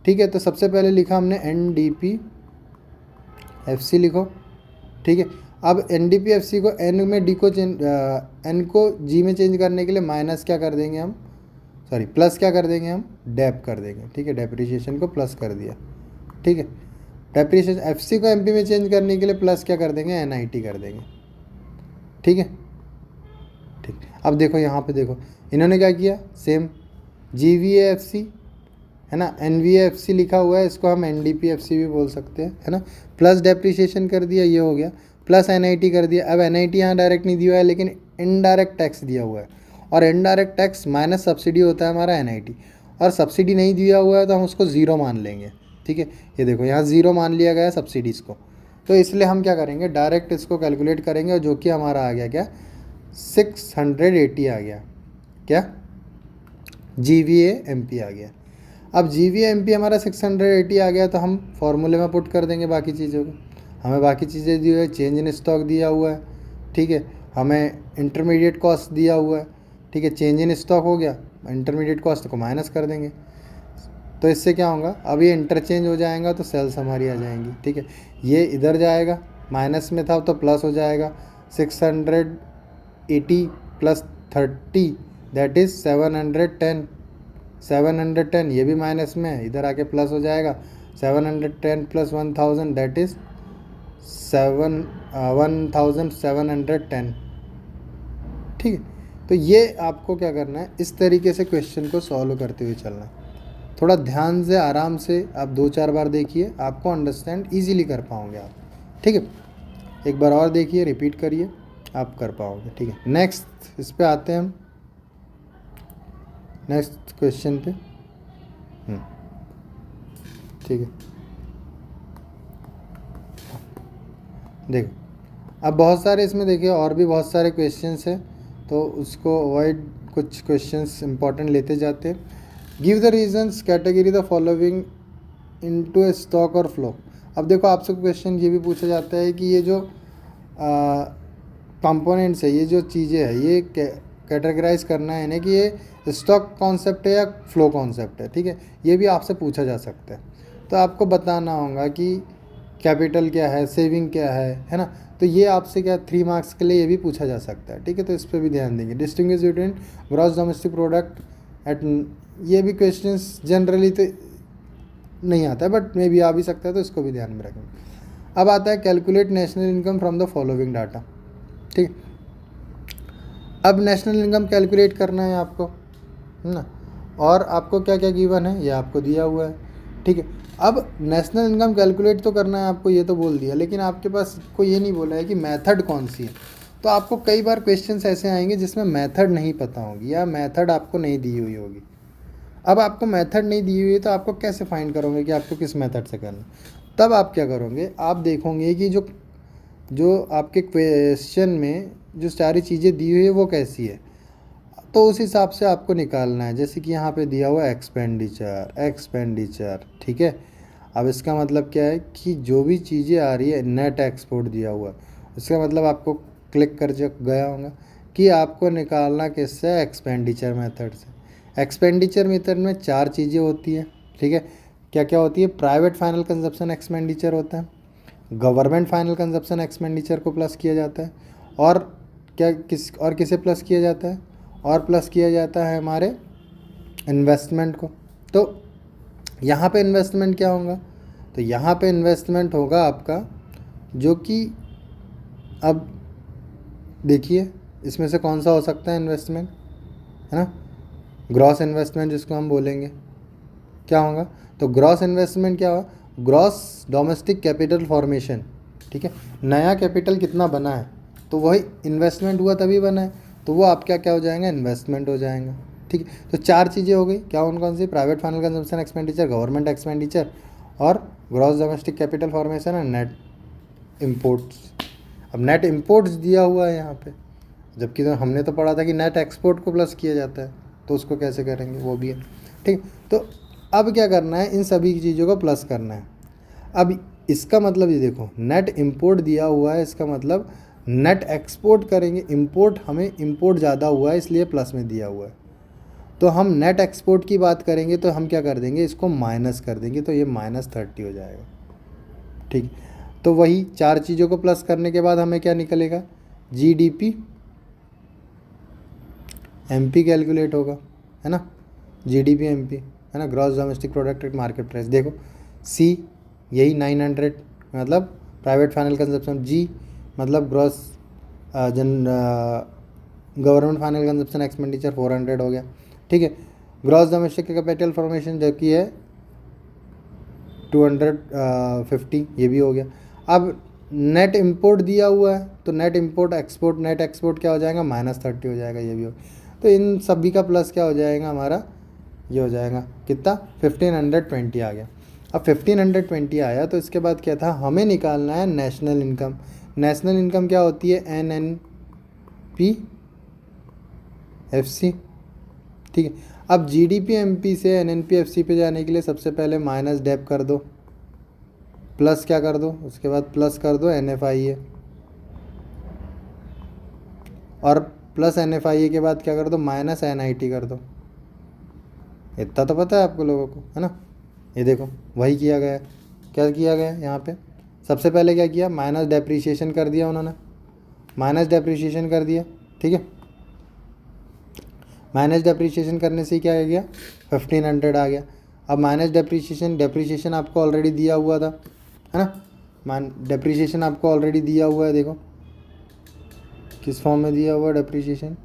ठीक है, तो सबसे पहले लिखा हमने एनडीपी एफसी लिखो। ठीक है, अब एनडीपी एफसी को एन में डी को चेंज, एन को जी में चेंज करने के लिए माइनस क्या कर देंगे हम, प्लस क्या कर देंगे हम, डेप कर देंगे। ठीक है, डेप्रिसिएशन को प्लस कर दिया। ठीक है, डेप्रिसिएशन एफसी को एमपी में चेंज करने के लिए प्लस क्या कर देंगे, एनआईटी कर देंगे। ठीक है, ठीक। अब देखो यहाँ पे देखो, इन्होंने क्या किया, सेम जीवीएएफसी है ना, एनवीएएफसी लिखा हुआ है, इसको हम एनडीपीएफसी भी बोल सकते हैं, है ना। प्लस डेप्रिसिएशन कर दिया, ये हो गया, प्लस एनआईटी कर दिया। अब एनआईटी यहाँ डायरेक्ट नहीं दिया हुआ है, लेकिन इनडायरेक्ट टैक्स दिया हुआ है, और इनडायरेक्ट टैक्स माइनस सब्सिडी होता है हमारा एनआईटी, और सब्सिडी नहीं दिया हुआ है तो हम उसको ज़ीरो मान लेंगे। ठीक है, ये देखो यहाँ ज़ीरो मान लिया गया है सब्सिडीज़ को, तो इसलिए हम क्या करेंगे, डायरेक्ट इसको कैलकुलेट करेंगे, और जो कि हमारा आ गया क्या, 680 आ गया, क्या, GVA-MP आ गया। अब GVA-MP हमारा 680 आ गया, तो हम फॉर्मूले में पुट कर देंगे बाकी चीज़ों को। हमें बाकी चीज़ें दी हुई है, चेंज इन स्टॉक दिया हुआ है। ठीक है, हमें इंटरमीडिएट कॉस्ट दिया हुआ है। ठीक है, चेंज इन स्टॉक हो गया, इंटरमीडिएट कॉस्ट को माइनस कर देंगे, तो इससे क्या होगा, अब ये इंटरचेंज हो जाएगा, तो सेल्स हमारी आ जाएंगी। ठीक है, ये इधर जाएगा, माइनस में था तो प्लस हो जाएगा, 680 प्लस 30 दैट इज़ 710, 710, ये भी माइनस में है, इधर आके प्लस हो जाएगा, 710 प्लस 1000 दैट इज़ 1710। ठीक है, तो ये आपको क्या करना है, इस तरीके से क्वेश्चन को सॉल्व करते हुए चलना है। थोड़ा ध्यान से आराम से आप 2-4 बार देखिए, आपको अंडरस्टैंड ईजीली कर पाओगे आप। ठीक है, एक बार और देखिए, रिपीट करिए, आप कर पाओगे। ठीक है, नेक्स्ट इस पे आते हैं हम, नेक्स्ट क्वेश्चन पे। ठीक है, देखो अब बहुत सारे इसमें देखिए और भी बहुत सारे क्वेश्चंस हैं, तो उसको अवॉइड, कुछ क्वेश्चंस इंपॉर्टेंट लेते जाते हैं। Give the reasons, category the following into A stock और फ्लो। अब देखो आपसे क्वेश्चन ये भी पूछा जाता है कि ये जो कंपोनेंट्स है, ये जो चीज़ें हैं, ये कैटेगराइज करना है ना कि ये स्टॉक कॉन्सेप्ट है या फ्लो कॉन्सेप्ट है। ठीक है, ये भी आपसे पूछा जा सकता है, तो आपको बताना होगा कि कैपिटल क्या है, सेविंग क्या है ना। तो ये आपसे क्या 3 मार्क्स के लिए ये भी पूछा जा सकता है। ठीक है, तो इस पर भी ध्यान देंगे। Distinguish between gross domestic product eight, ये भी क्वेश्चंस जनरली तो नहीं आता है, बट मे भी आ भी सकता है, तो इसको भी ध्यान में रखेंगे। अब आता है calculate national income from the following data. ठीक है, अब नेशनल इनकम कैलकुलेट करना है आपको, है ना, और आपको क्या क्या गिवन है ये आपको दिया हुआ है। ठीक है, अब नेशनल इनकम कैलकुलेट तो करना है आपको, ये तो बोल दिया, लेकिन आपके पास कोई ये नहीं बोला है कि मेथड कौन सी है। तो आपको कई बार क्वेश्चंस ऐसे आएंगे जिसमें मेथड नहीं पता होगी, या मेथड आपको नहीं दी हुई होगी। अब आपको मेथड नहीं दी हुई है, तो आपको कैसे फाइंड करोगे कि आपको किस मेथड से करना। तब आप क्या करोगे, आप देखोगे कि जो आपके क्वेश्चन में जो सारी चीज़ें दी हुई है वो कैसी है, तो उस हिसाब से आपको निकालना है। जैसे कि यहाँ पे दिया हुआ है एक्सपेंडिचर। ठीक है, अब इसका मतलब क्या है कि जो भी चीज़ें आ रही है, नेट एक्सपोर्ट दिया हुआ है, इसका मतलब आपको क्लिक कर गया होगा कि आपको निकालना किससे, एक्सपेंडिचर मेथड से। एक्सपेंडिचर मेथड में 4 चीज़ें होती हैं। ठीक है, क्या क्या होती है, प्राइवेट फाइनल कंजप्शन एक्सपेंडिचर होता है, गवर्नमेंट फाइनल कंजप्शन एक्सपेंडिचर को प्लस किया जाता है, और किसे प्लस किया जाता है, और प्लस किया जाता है हमारे इन्वेस्टमेंट को। तो यहाँ पे इन्वेस्टमेंट क्या होगा, तो यहाँ पे इन्वेस्टमेंट होगा आपका, जो कि अब देखिए इसमें से कौन सा हो सकता है इन्वेस्टमेंट, है ना, ग्रॉस इन्वेस्टमेंट जिसको हम बोलेंगे क्या होगा। तो ग्रॉस इन्वेस्टमेंट क्या होगा, ग्रॉस डोमेस्टिक कैपिटल फॉर्मेशन। ठीक है, नया कैपिटल कितना बना है, तो वही इन्वेस्टमेंट हुआ तभी बना है, तो वो आपका क्या हो जाएगा, इन्वेस्टमेंट हो जाएगा। ठीक है, तो 4 चीज़ें हो गई, क्या कौन सी, private final consumption expenditure, government expenditure और gross domestic capital formation and net imports. अब नेट इम्पोर्ट्स दिया हुआ है यहाँ पे, जबकि तो हमने तो पढ़ा था कि नेट एक्सपोर्ट को प्लस किया जाता है, तो उसको कैसे करेंगे, वो भी है। ठीक, तो अब क्या करना है, इन सभी चीज़ों को प्लस करना है। अब इसका मतलब ये देखो, नेट इम्पोर्ट दिया हुआ है, इसका मतलब नेट एक्सपोर्ट करेंगे, इम्पोर्ट हमें इम्पोर्ट ज़्यादा हुआ है इसलिए प्लस में दिया हुआ है। तो हम नेट एक्सपोर्ट की बात करेंगे तो हम क्या कर देंगे, इसको माइनस कर देंगे, तो ये -30 हो जाएगा। ठीक, तो वही 4 चीज़ों को प्लस करने के बाद हमें क्या निकलेगा, GDP MP कैलकुलेट होगा, है ना, GDP MP, है ना, gross domestic product at market price. देखो C यही 900, मतलब प्राइवेट फाइनल कंजप्शन, G मतलब gross government final consumption expenditure 400 हो गया। ठीक है, ग्रॉस डोमेस्टिक कैपिटल फॉर्मेशन जो कि है 250, ये भी हो गया। अब नेट इंपोर्ट दिया हुआ है, तो net import export, net export क्या हो जाएगा, -30 हो जाएगा, ये भी हो। तो इन सभी का प्लस क्या हो जाएगा हमारा, ये हो जाएगा कितना, 1520 आ गया। अब 1520 आया तो इसके बाद क्या था, हमें निकालना है नेशनल इनकम। नेशनल इनकम क्या होती है, NNPFC। ठीक है, अब GDP MP से NNPFC पे जाने के लिए सबसे पहले माइनस डेप कर दो, प्लस क्या कर दो, उसके बाद प्लस कर दो NFIA, और प्लस NFIA के बाद क्या कर दो, माइनस NIT कर दो। इतना तो पता है आपको लोगों को, है ना। ये देखो वही किया गया है। क्या किया गया है यहाँ पे, सबसे पहले क्या किया, माइनस डेप्रीशिएशन कर दिया उन्होंने, माइनस डेप्रीशिएशन कर दिया। ठीक है, माइनस डेप्रीशिएशन करने से क्या आ गया, 1500 आ गया। अब माइनस डेप्रीशिएशन आपको ऑलरेडी दिया हुआ था, है ना, डेप्रीशिएशन आपको ऑलरेडी दिया हुआ है। देखो किस फॉर्म में दिया हुआ है डेप्रीशिएशन,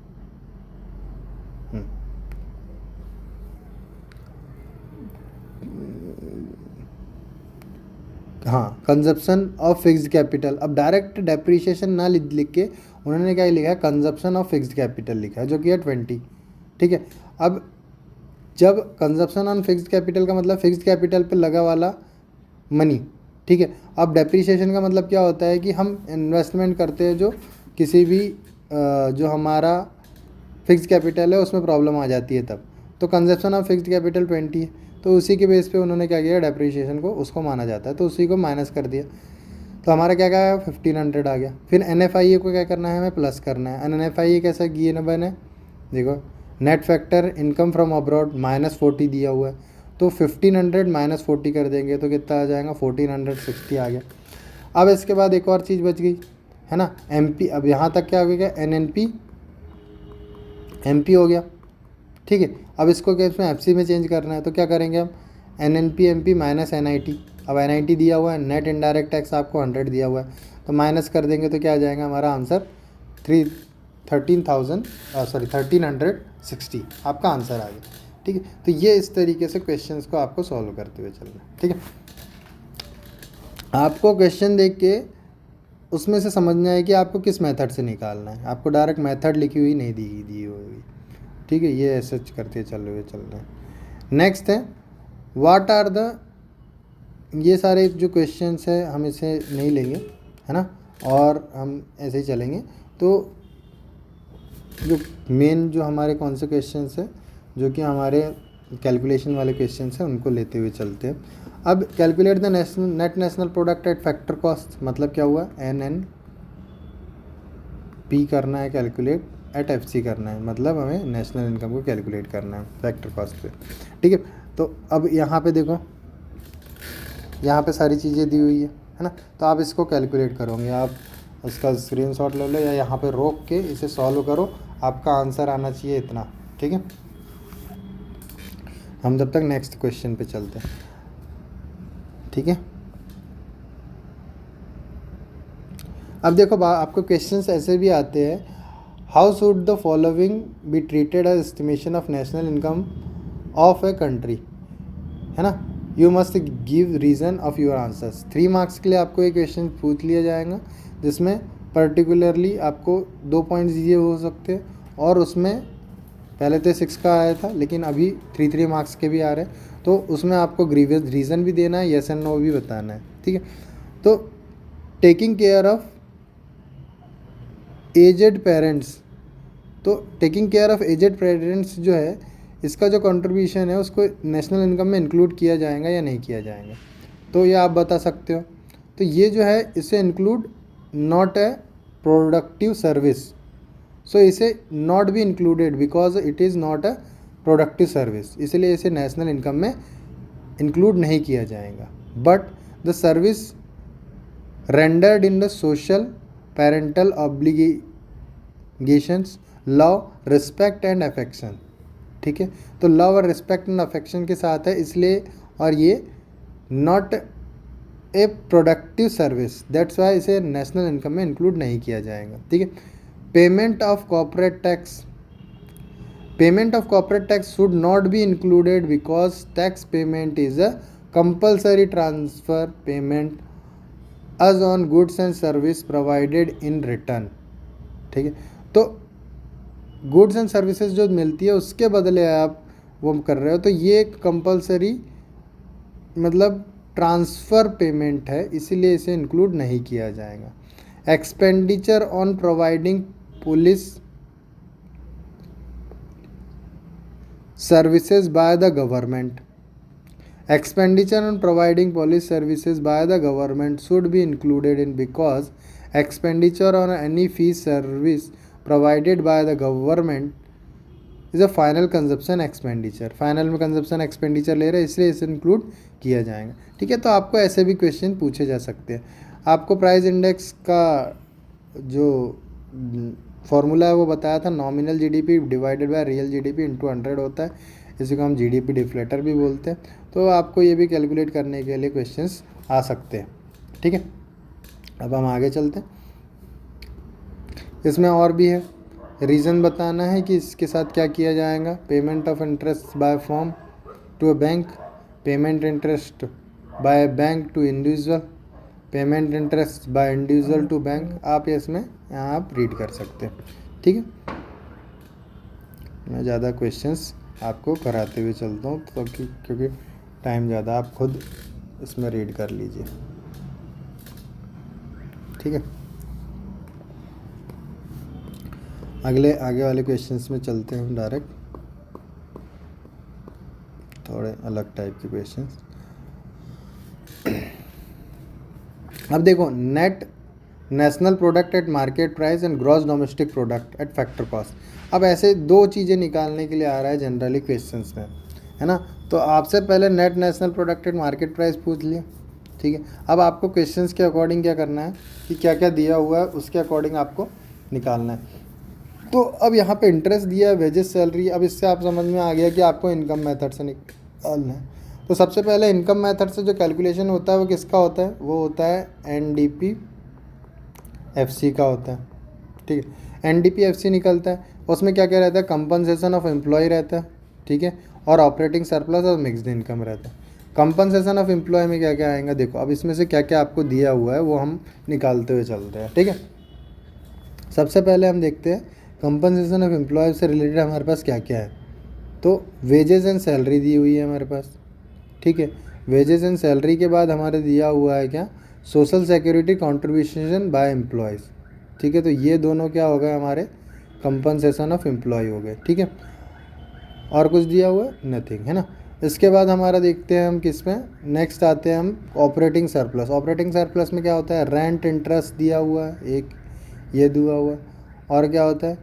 हाँ, कंजप्शन ऑफ फिक्स्ड कैपिटल। अब डायरेक्ट डेप्रीशिएशन ना लिख के उन्होंने क्या लिखा है, कंजप्शन ऑफ फिक्स्ड कैपिटल लिखा है, जो कि है 20। ठीक है, अब जब कंजप्शन ऑन फिक्स्ड कैपिटल का मतलब फिक्स्ड कैपिटल पे लगा वाला मनी। ठीक है, अब डेप्रीशिएशन का मतलब क्या होता है कि हम इन्वेस्टमेंट करते हैं जो किसी भी जो हमारा फिक्स्ड कैपिटल है उसमें प्रॉब्लम आ जाती है तब, तो कंजप्शन ऑफ फिक्स्ड कैपिटल 20 है, तो उसी के बेस पे उन्होंने क्या किया, डेप्रीशिएशन को उसको माना जाता है, तो उसी को माइनस कर दिया, तो हमारा क्या क्या 1500 आ गया। फिर NFIA को क्या करना है, हमें प्लस करना है। NFIA कैसा किए न बने, देखो net factor income from abroad -40 दिया हुआ है, तो 1500 -40 कर देंगे तो कितना आ जाएगा, 1460 आ गया। अब इसके बाद एक और चीज़ बच गई, है ना, MP। अब यहाँ तक क्या हो गया, NNP MP हो गया। ठीक है, अब इसको क्या इसमें FC में चेंज करना है, तो क्या करेंगे हम, NNP MP माइनस NIT। अब NIT दिया हुआ है, नेट इनडायरेक्ट टैक्स आपको 100 दिया हुआ है, तो माइनस कर देंगे तो क्या आ जाएगा हमारा आंसर, 1360 आपका आंसर आ गया। ठीक है, तो ये इस तरीके से क्वेश्चंस को आपको सॉल्व करते हुए चलना है। ठीक है, आपको क्वेश्चन देख के उसमें से समझना है कि आपको किस मेथड से निकालना है, आपको डायरेक्ट मेथड लिखी हुई नहीं दी हुई। ठीक है, ये ऐसे करते चल रहे हैं। नेक्स्ट है व्हाट आर द, ये सारे जो क्वेश्चंस है हम इसे नहीं लेंगे, है ना, और हम ऐसे ही चलेंगे। तो जो मेन जो हमारे कौन से क्वेश्चंस है, जो कि हमारे कैलकुलेशन वाले क्वेश्चंस हैं, उनको लेते हुए चलते हैं। अब calculate the net national product at factor cost, मतलब क्या हुआ, NNP करना है, कैलकुलेट एट FC करना है, मतलब हमें नेशनल इनकम को कैलकुलेट करना है फैक्टर कॉस्ट पे। ठीक है, तो अब यहाँ पे देखो, यहाँ पे सारी चीज़ें दी हुई है ना, तो आप इसको कैलकुलेट करोगे, आप इसका स्क्रीनशॉट ले लो या यहाँ पे रोक के इसे सॉल्व करो, आपका आंसर आना चाहिए इतना। ठीक है, हम जब तक नेक्स्ट क्वेश्चन पे चलते हैं। ठीक है, अब देखो आपको क्वेश्चंस ऐसे भी आते हैं, how should the following be treated as estimation of national income of a country, है ना, you must give reason of your answers. 3 marks के लिए आपको ये क्वेश्चन पूछ लिया जाएगा, जिसमें पर्टिकुलरली आपको 2 पॉइंट्स ये हो सकते हैं, और उसमें पहले तो 6 का आया था लेकिन अभी 3 मार्क्स के भी आ रहे हैं, तो उसमें आपको ग्रीवियस रीज़न भी देना है, येस एंड नो भी बताना है, ठीक है। तो taking care of aged parents, तो taking care of aged parents जो है, इसका जो कंट्रीब्यूशन है उसको नेशनल इनकम में इंक्लूड किया जाएगा या नहीं किया जाएगा, तो ये आप बता सकते हो। तो ये जो है इसे include not a productive service, so इसे not be included because it is not a productive service, इसलिए इसे नेशनल इनकम में इंक्लूड नहीं किया जाएगा। But the service rendered in the social parental obligations, love, respect and affection, ठीक है। तो लव और रिस्पेक्ट एंड अफेक्शन के साथ है इसलिए, और ये not a productive service, that's why इसे नेशनल इनकम में इंक्लूड नहीं किया जाएगा, ठीक है। Payment of corporate tax, payment of corporate tax should not be included because tax payment is a compulsory transfer payment as on goods and service provided in return, ठीक है। तो goods and services जो मिलती है उसके बदले आप वो कर रहे हो, तो ये एक कंपलसरी मतलब ट्रांसफ़र पेमेंट है, इसीलिए इसे इंक्लूड नहीं किया जाएगा। Expenditure on providing police services by the government, expenditure on providing police services by the government should be included in because expenditure on any fee service provided by the government is a final consumption expenditure, final में consumption expenditure ले रहे हैं इसलिए इसे include किया जाएगा, ठीक है। तो आपको ऐसे भी क्वेश्चन पूछे जा सकते हैं। आपको प्राइस इंडेक्स का जो फॉर्मूला है वो बताया था, nominal GDP divided by real GDP into 100 होता है, इसी को हम जीडीपी डिफ्लेटर भी बोलते हैं। तो आपको ये भी कैलकुलेट करने के लिए क्वेश्चंस आ सकते हैं, ठीक है। अब हम आगे चलते हैं। इसमें और भी है, रीज़न बताना है कि इसके साथ क्या किया जाएगा। Payment of interest by firm to a bank, payment interest by bank to individual, payment interest by individual to bank, आप इसमें यहाँ आप रीड कर सकते हैं, ठीक है। मैं ज़्यादा क्वेश्चंस आपको कराते हुए चलता हूँ तो क्योंकि टाइम ज़्यादा, आप खुद इसमें रीड कर लीजिए, ठीक है। आगे वाले क्वेश्चंस में चलते हैं डायरेक्ट, थोड़े अलग टाइप के क्वेश्चंस। अब देखो, net national product at market price and gross domestic product at factor cost. अब ऐसे दो चीज़ें निकालने के लिए आ रहा है जनरली क्वेश्चंस में, है ना। तो आपसे पहले net national product at market price पूछ लिया, ठीक है। अब आपको क्वेश्चंस के अकॉर्डिंग क्या करना है कि क्या क्या दिया हुआ है उसके अकॉर्डिंग आपको निकालना है। तो अब यहाँ पे इंटरेस्ट दिया है, वेजेस, सैलरी, अब इससे आप समझ में आ गया कि आपको इनकम मेथड से निकालना है। तो सबसे पहले इनकम मेथड से जो कैलकुलेशन होता है वो किसका होता है, वो होता है NDP-FC का होता है, ठीक है। NDP-FC निकलता है, उसमें क्या क्या रहता है, कंपनसेशन ऑफ एम्प्लॉय रहता है, ठीक है, और ऑपरेटिंग सरप्लस और मिक्स्ड इनकम रहता है। कंपनसेशन ऑफ एम्प्लॉय में क्या क्या आएगा, देखो अब इसमें से क्या क्या आपको दिया हुआ है वो हम निकालते हुए चलते हैं, ठीक है। सबसे पहले हम देखते हैं कंपनसेशन ऑफ एम्प्लॉय से रिलेटेड हमारे पास क्या क्या है। तो वेजेस एंड सैलरी दी हुई है हमारे पास, ठीक है। वेजेस एंड सैलरी के बाद हमारे दिया हुआ है क्या, social security contribution by employees, ठीक है। तो ये दोनों क्या हो गए हमारे कंपनसेशन ऑफ एम्प्लॉय हो गए, ठीक है। और कुछ दिया हुआ है, नथिंग, है ना। इसके बाद हमारा देखते हैं हम किस में, नेक्स्ट आते हैं हम ऑपरेटिंग सरप्लस। ऑपरेटिंग सरप्लस में क्या होता है, रेंट इंटरेस्ट दिया हुआ है एक, ये दिया हुआ है, और क्या होता है,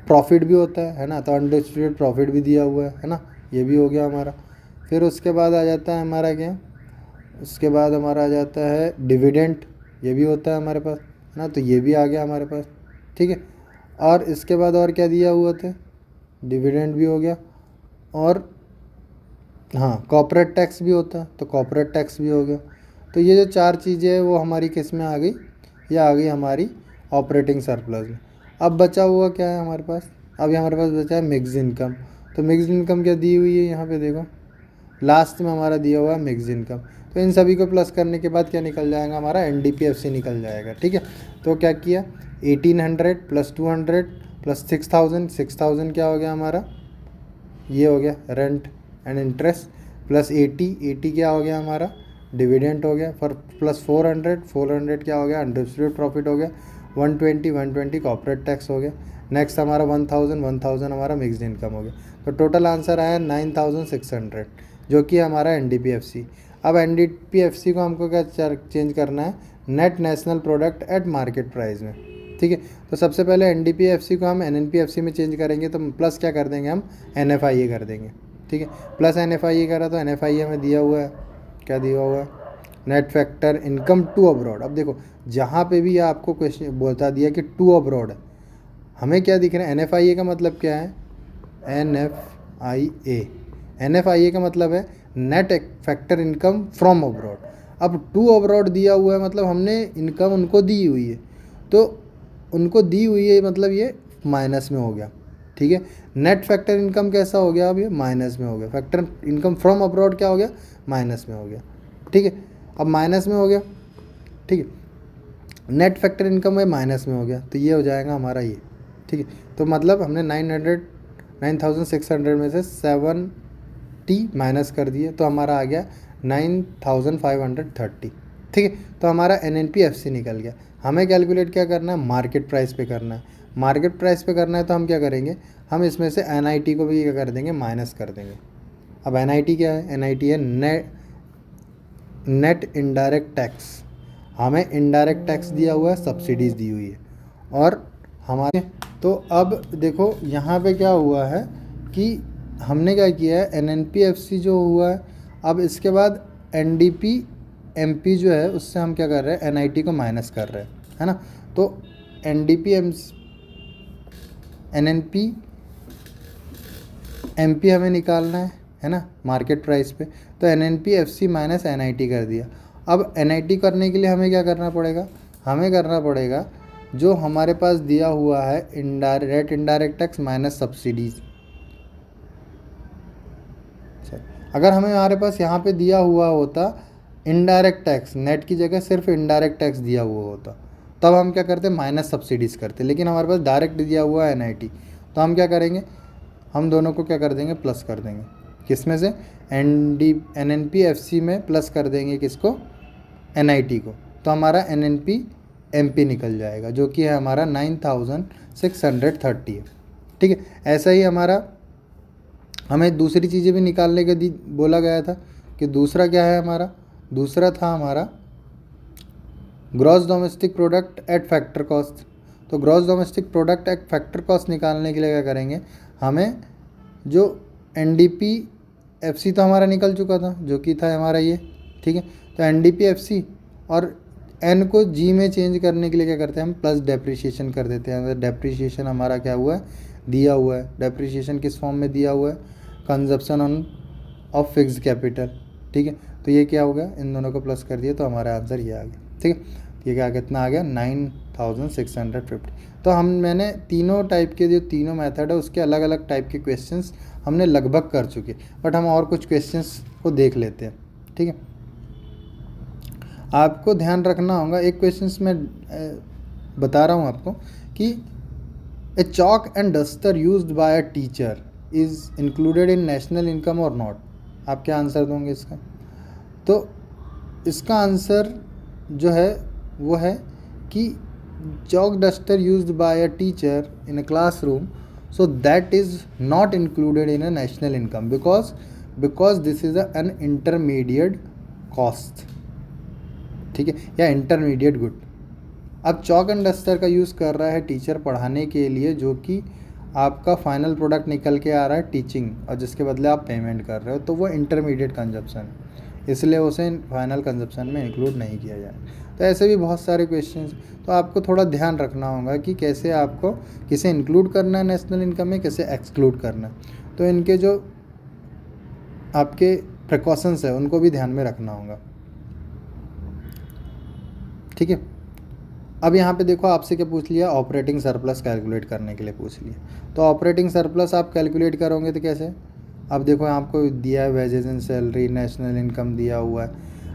प्रॉफिट भी होता है ना। तो अनडिस्ट्रीब्यूटेड प्रॉफिट भी दिया हुआ है ना, ये भी हो गया हमारा। फिर उसके बाद आ जाता है हमारा क्या, उसके बाद हमारा आ जाता है डिविडेंड, ये भी होता है हमारे पास, है ना। तो ये भी आ गया हमारे पास, ठीक है। और इसके बाद और क्या दिया हुआ था, डिविडेंड भी हो गया, और हाँ कॉर्पोरेट टैक्स भी होता है, तो कॉर्पोरेट टैक्स भी हो गया। तो ये जो चार चीज़ें हैं वो हमारी किस में आ गई, ये आ गई हमारी ऑपरेटिंग सरप्लस में। अब बचा हुआ क्या है हमारे पास, अब हमारे पास बचा है मिक्स्ड इनकम। तो मिक्स्ड इनकम क्या दी हुई है यहाँ पे देखो, लास्ट में हमारा दिया हुआ है मिक्स्ड इनकम। तो इन सभी को प्लस करने के बाद क्या निकल जाएगा हमारा, NDPFC निकल जाएगा। ठीक है, तो क्या किया, 1800 प्लस 200 प्लस 6000, 6000 क्या हो गया हमारा, ये हो गया रेंट एंड इंटरेस्ट, प्लस 80 क्या हो गया हमारा, डिविडेंड हो गया, फॉर प्लस 400 क्या हो गया, अनडिस्ट्रीब्यूटेड प्रॉफिट हो गया, 120 कॉर्पोरेट टैक्स हो गया। नेक्स्ट हमारा 1000 हमारा मिक्स्ड इनकम हो गया। तो टोटल आंसर आया 9600, जो कि हमारा NDPFC। अब NDPFC को हमको क्या चेंज करना है, net national product at market price में। ठीक है, तो सबसे पहले NDPFC को हम NNPFC में चेंज करेंगे, तो प्लस क्या कर देंगे हम, NFIA कर देंगे। ठीक है, प्लस NFIA करा तो NFIA में दिया हुआ है, क्या दिया हुआ है, net factor income to abroad. अब देखो जहाँ पे भी आपको क्वेश्चन बता दिया कि टू अब्रॉड है, हमें क्या दिख रहा है, NFIA का मतलब क्या है, NFIA का मतलब है net factor income from abroad. अब टू अब्रॉड दिया हुआ है, मतलब हमने इनकम उनको दी हुई है, तो उनको दी हुई है मतलब ये माइनस में हो गया। ठीक है, नेट फैक्टर इनकम कैसा हो गया, अब ये माइनस में हो गया, फैक्टर इनकम फ्रॉम अब्रॉड क्या हो गया, माइनस में हो गया। ठीक है, अब माइनस में हो गया। ठीक है, नेट फैक्टर इनकम है माइनस में हो गया, तो ये हो जाएगा हमारा ये। ठीक है, तो मतलब हमने 9600 में से 70 माइनस कर दिए, तो हमारा आ गया 9530। ठीक है, तो हमारा NNPFC निकल गया। हमें कैलकुलेट क्या करना है, मार्केट प्राइस पे करना है। मार्केट प्राइस पे करना है तो हम क्या करेंगे, हम इसमें से NIT को भी क्या कर देंगे, माइनस कर देंगे। अब NIT क्या है, NIT है नेट इनडायरेक्ट टैक्स। हमें इनडायरेक्ट टैक्स दिया हुआ है, सब्सिडीज़ दी हुई है, और हमारे तो अब देखो यहाँ पे क्या हुआ है कि हमने क्या किया है, NNPFC जो हुआ है, अब इसके बाद NDPMP जो है उससे हम क्या कर रहे हैं, NIT को माइनस कर रहे हैं, है ना। तो NNPMP हमें निकालना है ना, मार्केट प्राइस पे, तो NNPFC माइनस NIT कर दिया। अब NIT करने के लिए हमें क्या करना पड़ेगा, हमें करना पड़ेगा जो हमारे पास दिया हुआ है इनडायरेक्ट टैक्स माइनस सब्सिडीज़। अगर हमें हमारे पास यहाँ पे दिया हुआ होता इनडायरेक्ट टैक्स, नेट की जगह सिर्फ इनडायरेक्ट टैक्स दिया हुआ होता, तब हम क्या करते, माइनस सब्सिडीज़ करते। लेकिन हमारे पास डायरेक्ट दिया हुआ है NIT, तो हम क्या करेंगे, हम दोनों को क्या कर देंगे, प्लस कर देंगे। किस में से, NNPFC में प्लस कर देंगे किसको, NIT को, तो हमारा NNPMP निकल जाएगा, जो कि है हमारा 9630 है। ठीक है, ऐसा ही हमारा हमें दूसरी चीज़ें भी निकालने के बोला गया था कि दूसरा क्या है हमारा, दूसरा था हमारा gross domestic product at factor cost. तो gross domestic product at factor cost निकालने के लिए क्या करेंगे, हमें जो NDPFC तो हमारा निकल चुका था, जो कि था हमारा ये। ठीक है, तो NDPFC और N को G में चेंज करने के लिए क्या करते हैं, हम प्लस डेप्रिसिएशन कर देते हैं। डेप्रिसिएशन हमारा क्या हुआ है, दिया हुआ है। डेप्रिसिएशन किस फॉर्म में दिया हुआ है, कंजप्शन ऑफ फिक्स्ड कैपिटल। ठीक है, तो ये क्या हो गया, इन दोनों को प्लस कर दिया, तो हमारा आंसर ये आ गया। ठीक है, ये क्या कितना आ गया, 9650। तो मैंने तीनों टाइप के जो तीनों मेथड है उसके अलग अलग टाइप के क्वेश्चंस हमने लगभग कर चुके, बट हम और कुछ क्वेश्चंस को देख लेते हैं। ठीक है, आपको ध्यान रखना होगा, एक क्वेश्चंस में बता रहा हूँ आपको कि a chalk and duster used by a teacher is included in national income और नॉट। आप क्या आंसर दोगे इसका, तो इसका आंसर जो है वो है कि chalk duster used by a teacher in a classroom, so that is not included in a national income because this is an intermediate cost। ठीक है, या इंटरमीडिएट गुड। अब चॉक एंड डस्टर का यूज़ कर रहा है टीचर पढ़ाने के लिए, जो कि आपका फाइनल प्रोडक्ट निकल के आ रहा है टीचिंग, और जिसके बदले आप पेमेंट कर रहे हो, तो वो इंटरमीडिएट कंजप्शन है, इसलिए उसे फाइनल कंजप्शन में इंक्लूड नहीं किया जाए। तो ऐसे भी बहुत सारे क्वेश्चंस, तो आपको थोड़ा ध्यान रखना होगा कि कैसे आपको किसे इंक्लूड करना है नेशनल इनकम में, कैसे एक्सक्लूड करना है। तो इनके जो आपके प्रिकॉशंस है उनको भी ध्यान में रखना होगा। ठीक है, अब यहाँ पे देखो आपसे क्या पूछ लिया, ऑपरेटिंग सरप्लस कैलकुलेट करने के लिए पूछ लिया। तो ऑपरेटिंग सरप्लस आप कैलकुलेट करोगे तो कैसे, अब देखो आपको दिया है wages and salary, national income दिया हुआ है।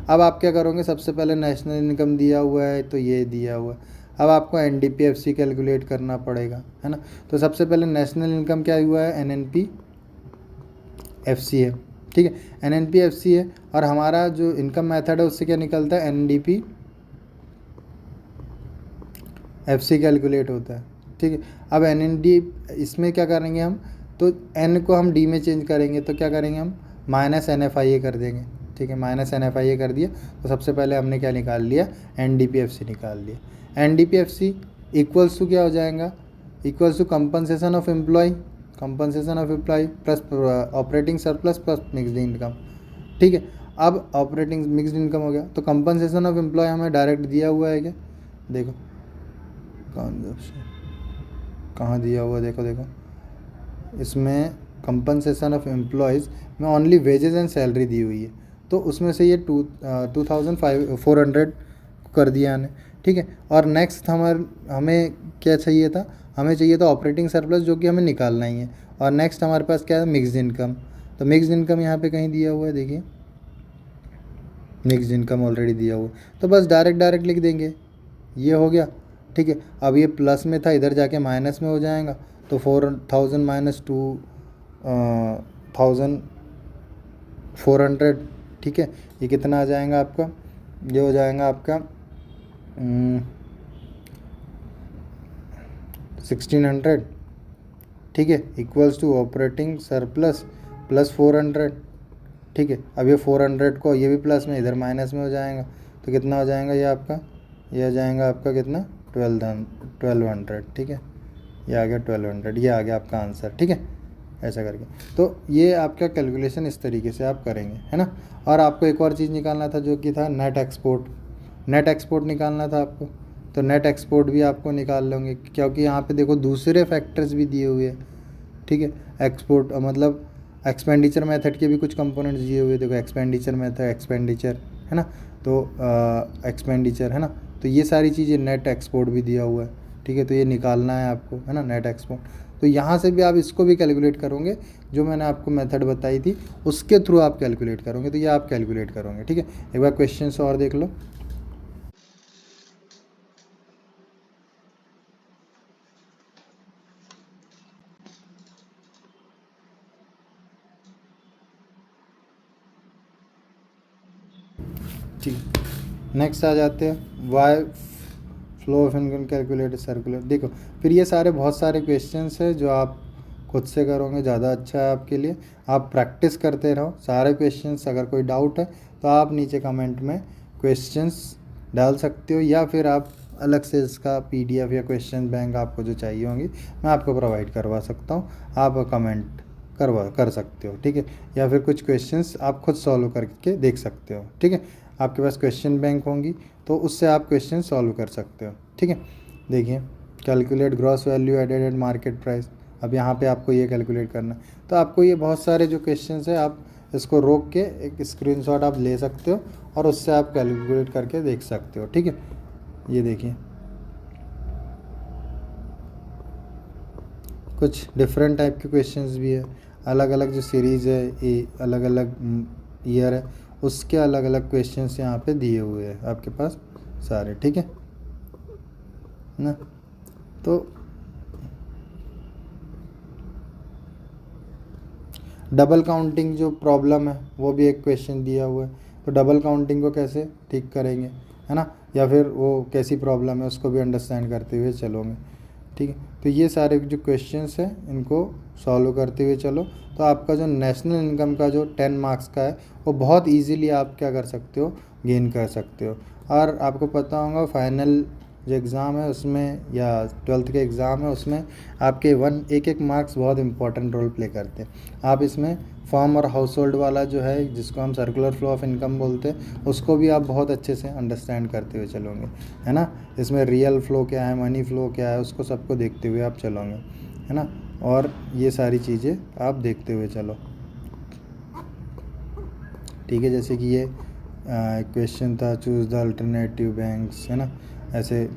अब आप क्या करोगे, सबसे पहले नेशनल इनकम दिया हुआ है तो ये दिया हुआ है, अब आपको NDPFC कैलकुलेट करना पड़ेगा, है ना। तो सबसे पहले नेशनल इनकम क्या हुआ है, NNPFC है, ठीक है, NNPFC है। और हमारा जो इनकम मेथड है उससे क्या निकलता है, NDPFC कैलकुलेट होता है, ठीक है। अब NND इसमें क्या करेंगे हम, तो N को हम D में चेंज करेंगे, तो क्या करेंगे हम -NFIA कर देंगे, ठीक है, -NFIA कर दिया। तो सबसे पहले हमने क्या निकाल लिया, NDPFC निकाल लिया। NDPFC इक्वल्स टू क्या हो जाएगा, equals to compensation of employ, compensation of employ plus operating surplus plus mixed income, ठीक है। अब ऑपरेटिंग मिक्स्ड इनकम हो गया, तो कंपनसेशन ऑफ एम्प्लॉय हमें डायरेक्ट दिया हुआ है क्या, देखो कहाँ दिया हुआ, देखो देखो इसमें कंपनसेशन ऑफ एम्प्लॉयज़ में ओनली वेजेस एंड सैलरी दी हुई है, तो उसमें से ये 2400 कर दिया ने, ठीक है। और नेक्स्ट हमें क्या चाहिए था, हमें चाहिए था ऑपरेटिंग सरप्लस, जो कि हमें निकालना ही है। और नेक्स्ट हमारे पास क्या है, मिक्स्ड इनकम। तो मिक्स्ड इनकम यहाँ पे कहीं दिया हुआ है, देखिए मिक्स्ड इनकम ऑलरेडी दिया हुआ है, तो बस डायरेक्ट लिख देंगे, ये हो गया, ठीक है। अब ये प्लस में था, इधर जाके माइनस में हो जाएगा, तो 4000 माइनस 2400, ठीक है। ये कितना आ जाएगा आपका, ये हो जाएगा आपका 1600, ठीक है, equals to operating surplus plus 400, ठीक है। अब ये 400 को ये भी प्लस में, इधर माइनस में हो जाएगा, तो कितना हो जाएगा ये आपका, ये आ जाएगा आपका कितना 1200, ठीक है, ये आ गया 1200, ये आ गया आपका आंसर, ठीक है, ऐसा करके। तो ये आपका कैलकुलेशन इस तरीके से आप करेंगे, है ना। और आपको एक और चीज़ निकालना था, जो कि था नेट एक्सपोर्ट, नेट एक्सपोर्ट निकालना था आपको। तो नेट एक्सपोर्ट भी आपको निकाल लेंगे, क्योंकि यहाँ पे देखो दूसरे फैक्टर्स भी दिए हुए हैं, ठीक है। एक्सपोर्ट मतलब एक्सपेंडिचर मेथड के भी कुछ कंपोनेंट्स दिए हुए, देखो एक्सपेंडिचर मेथड, एक्सपेंडिचर, है ना, तो एक्सपेंडिचर, है ना, तो ये सारी चीज़ें, नेट एक्सपोर्ट भी दिया हुआ है, ठीक है। तो ये निकालना है आपको, है ना, नेट एक्सपोर्ट। तो यहाँ से भी आप इसको भी कैलकुलेट करोगे, जो मैंने आपको मेथड बताई थी उसके थ्रू आप कैलकुलेट करोगे, तो ये आप कैलकुलेट करोगे, ठीक है। एक बार क्वेश्चन और देख लो। ठीक, नेक्स्ट आ जाते हैं, by flow of income calculate circular. देखो फिर ये सारे बहुत सारे क्वेश्चंस हैं जो आप खुद से करोगे, ज़्यादा अच्छा है आपके लिए। आप प्रैक्टिस करते रहो सारे क्वेश्चंस। अगर कोई डाउट है तो आप नीचे कमेंट में क्वेश्चंस डाल सकते हो, या फिर आप अलग से इसका PDF या क्वेश्चन बैंक आपको जो चाहिए होंगी मैं आपको प्रोवाइड करवा सकता हूँ, आप कमेंट कर सकते हो, ठीक है। या फिर कुछ क्वेश्चंस आप खुद सॉल्व करके देख सकते हो, ठीक है। आपके पास क्वेश्चन बैंक होंगी तो उससे आप क्वेश्चन सॉल्व कर सकते हो, ठीक है। देखिए calculate gross value added at market price, अब यहाँ पे आपको ये कैलकुलेट करना है। तो आपको ये बहुत सारे जो क्वेश्चंस है आप इसको रोक के एक स्क्रीनशॉट आप ले सकते हो और उससे आप कैलकुलेट करके देख सकते हो, ठीक है। ये देखिए कुछ डिफरेंट टाइप के क्वेश्चंस भी है, अलग अलग जो सीरीज़ है, ये अलग अलग ईयर है, उसके अलग अलग क्वेश्चंस यहाँ पे दिए हुए हैं आपके पास सारे, ठीक है ना। तो डबल काउंटिंग जो प्रॉब्लम है वो भी एक क्वेश्चन दिया हुआ है, तो डबल काउंटिंग को कैसे ठीक करेंगे, है ना, या फिर वो कैसी प्रॉब्लम है उसको भी अंडरस्टैंड करते हुए चलोगे, ठीक है। तो ये सारे जो क्वेश्चंस हैं इनको सॉल्व करते हुए चलो, तो आपका जो नेशनल इनकम का जो 10 मार्क्स का है वो बहुत इजीली आप क्या कर सकते हो, गेन कर सकते हो। और आपको पता होगा फाइनल जो एग्ज़ाम है उसमें, या 12th के एग्ज़ाम है उसमें आपके एक एक मार्क्स बहुत इंपॉर्टेंट रोल प्ले करते हैं। आप इसमें फॉर्म और हाउस होल्ड वाला जो है जिसको हम सर्कुलर फ्लो ऑफ इनकम बोलते हैं उसको भी आप बहुत अच्छे से अंडरस्टैंड करते हुए चलोगे, है ना। इसमें रियल फ्लो क्या है, मनी फ्लो क्या है, उसको सबको देखते हुए आप चलोगे, है ना। और ये सारी चीज़ें आप देखते हुए चलो, ठीक है। जैसे कि ये क्वेश्चन था चूज़ द अल्टरनेटिव बैंक्स, है ना, ऐसे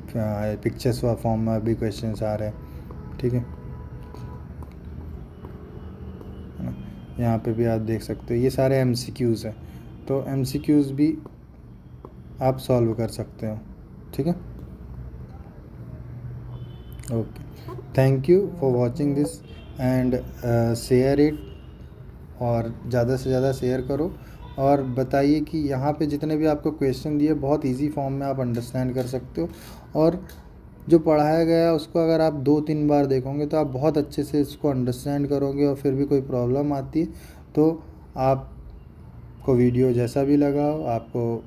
पिक्चर्स व फॉर्म में भी क्वेश्चंस आ रहे हैं, ठीक है ना। यहाँ पे भी आप देख सकते हो ये सारे MCQs हैं, तो MCQs भी आप सॉल्व कर सकते हो। ठीक है, okay, thank you for watching this and share it, और ज़्यादा से ज़्यादा शेयर करो। और बताइए कि यहाँ पे जितने भी आपको क्वेश्चन दिए बहुत इजी फॉर्म में आप अंडरस्टैंड कर सकते हो, और जो पढ़ाया गया है उसको अगर आप 2-3 बार देखोगे तो आप बहुत अच्छे से इसको अंडरस्टैंड करोगे। और फिर भी कोई प्रॉब्लम आती है तो आपको वीडियो जैसा भी लगा हो,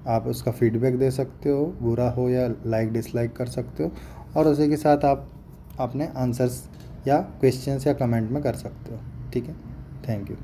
आप उसका फीडबैक दे सकते हो, बुरा हो या लाइक डिसलाइक कर सकते हो, और उसी के साथ आप अपने आंसर्स या क्वेश्चंस या कमेंट में कर सकते हो। ठीक है, थैंक यू।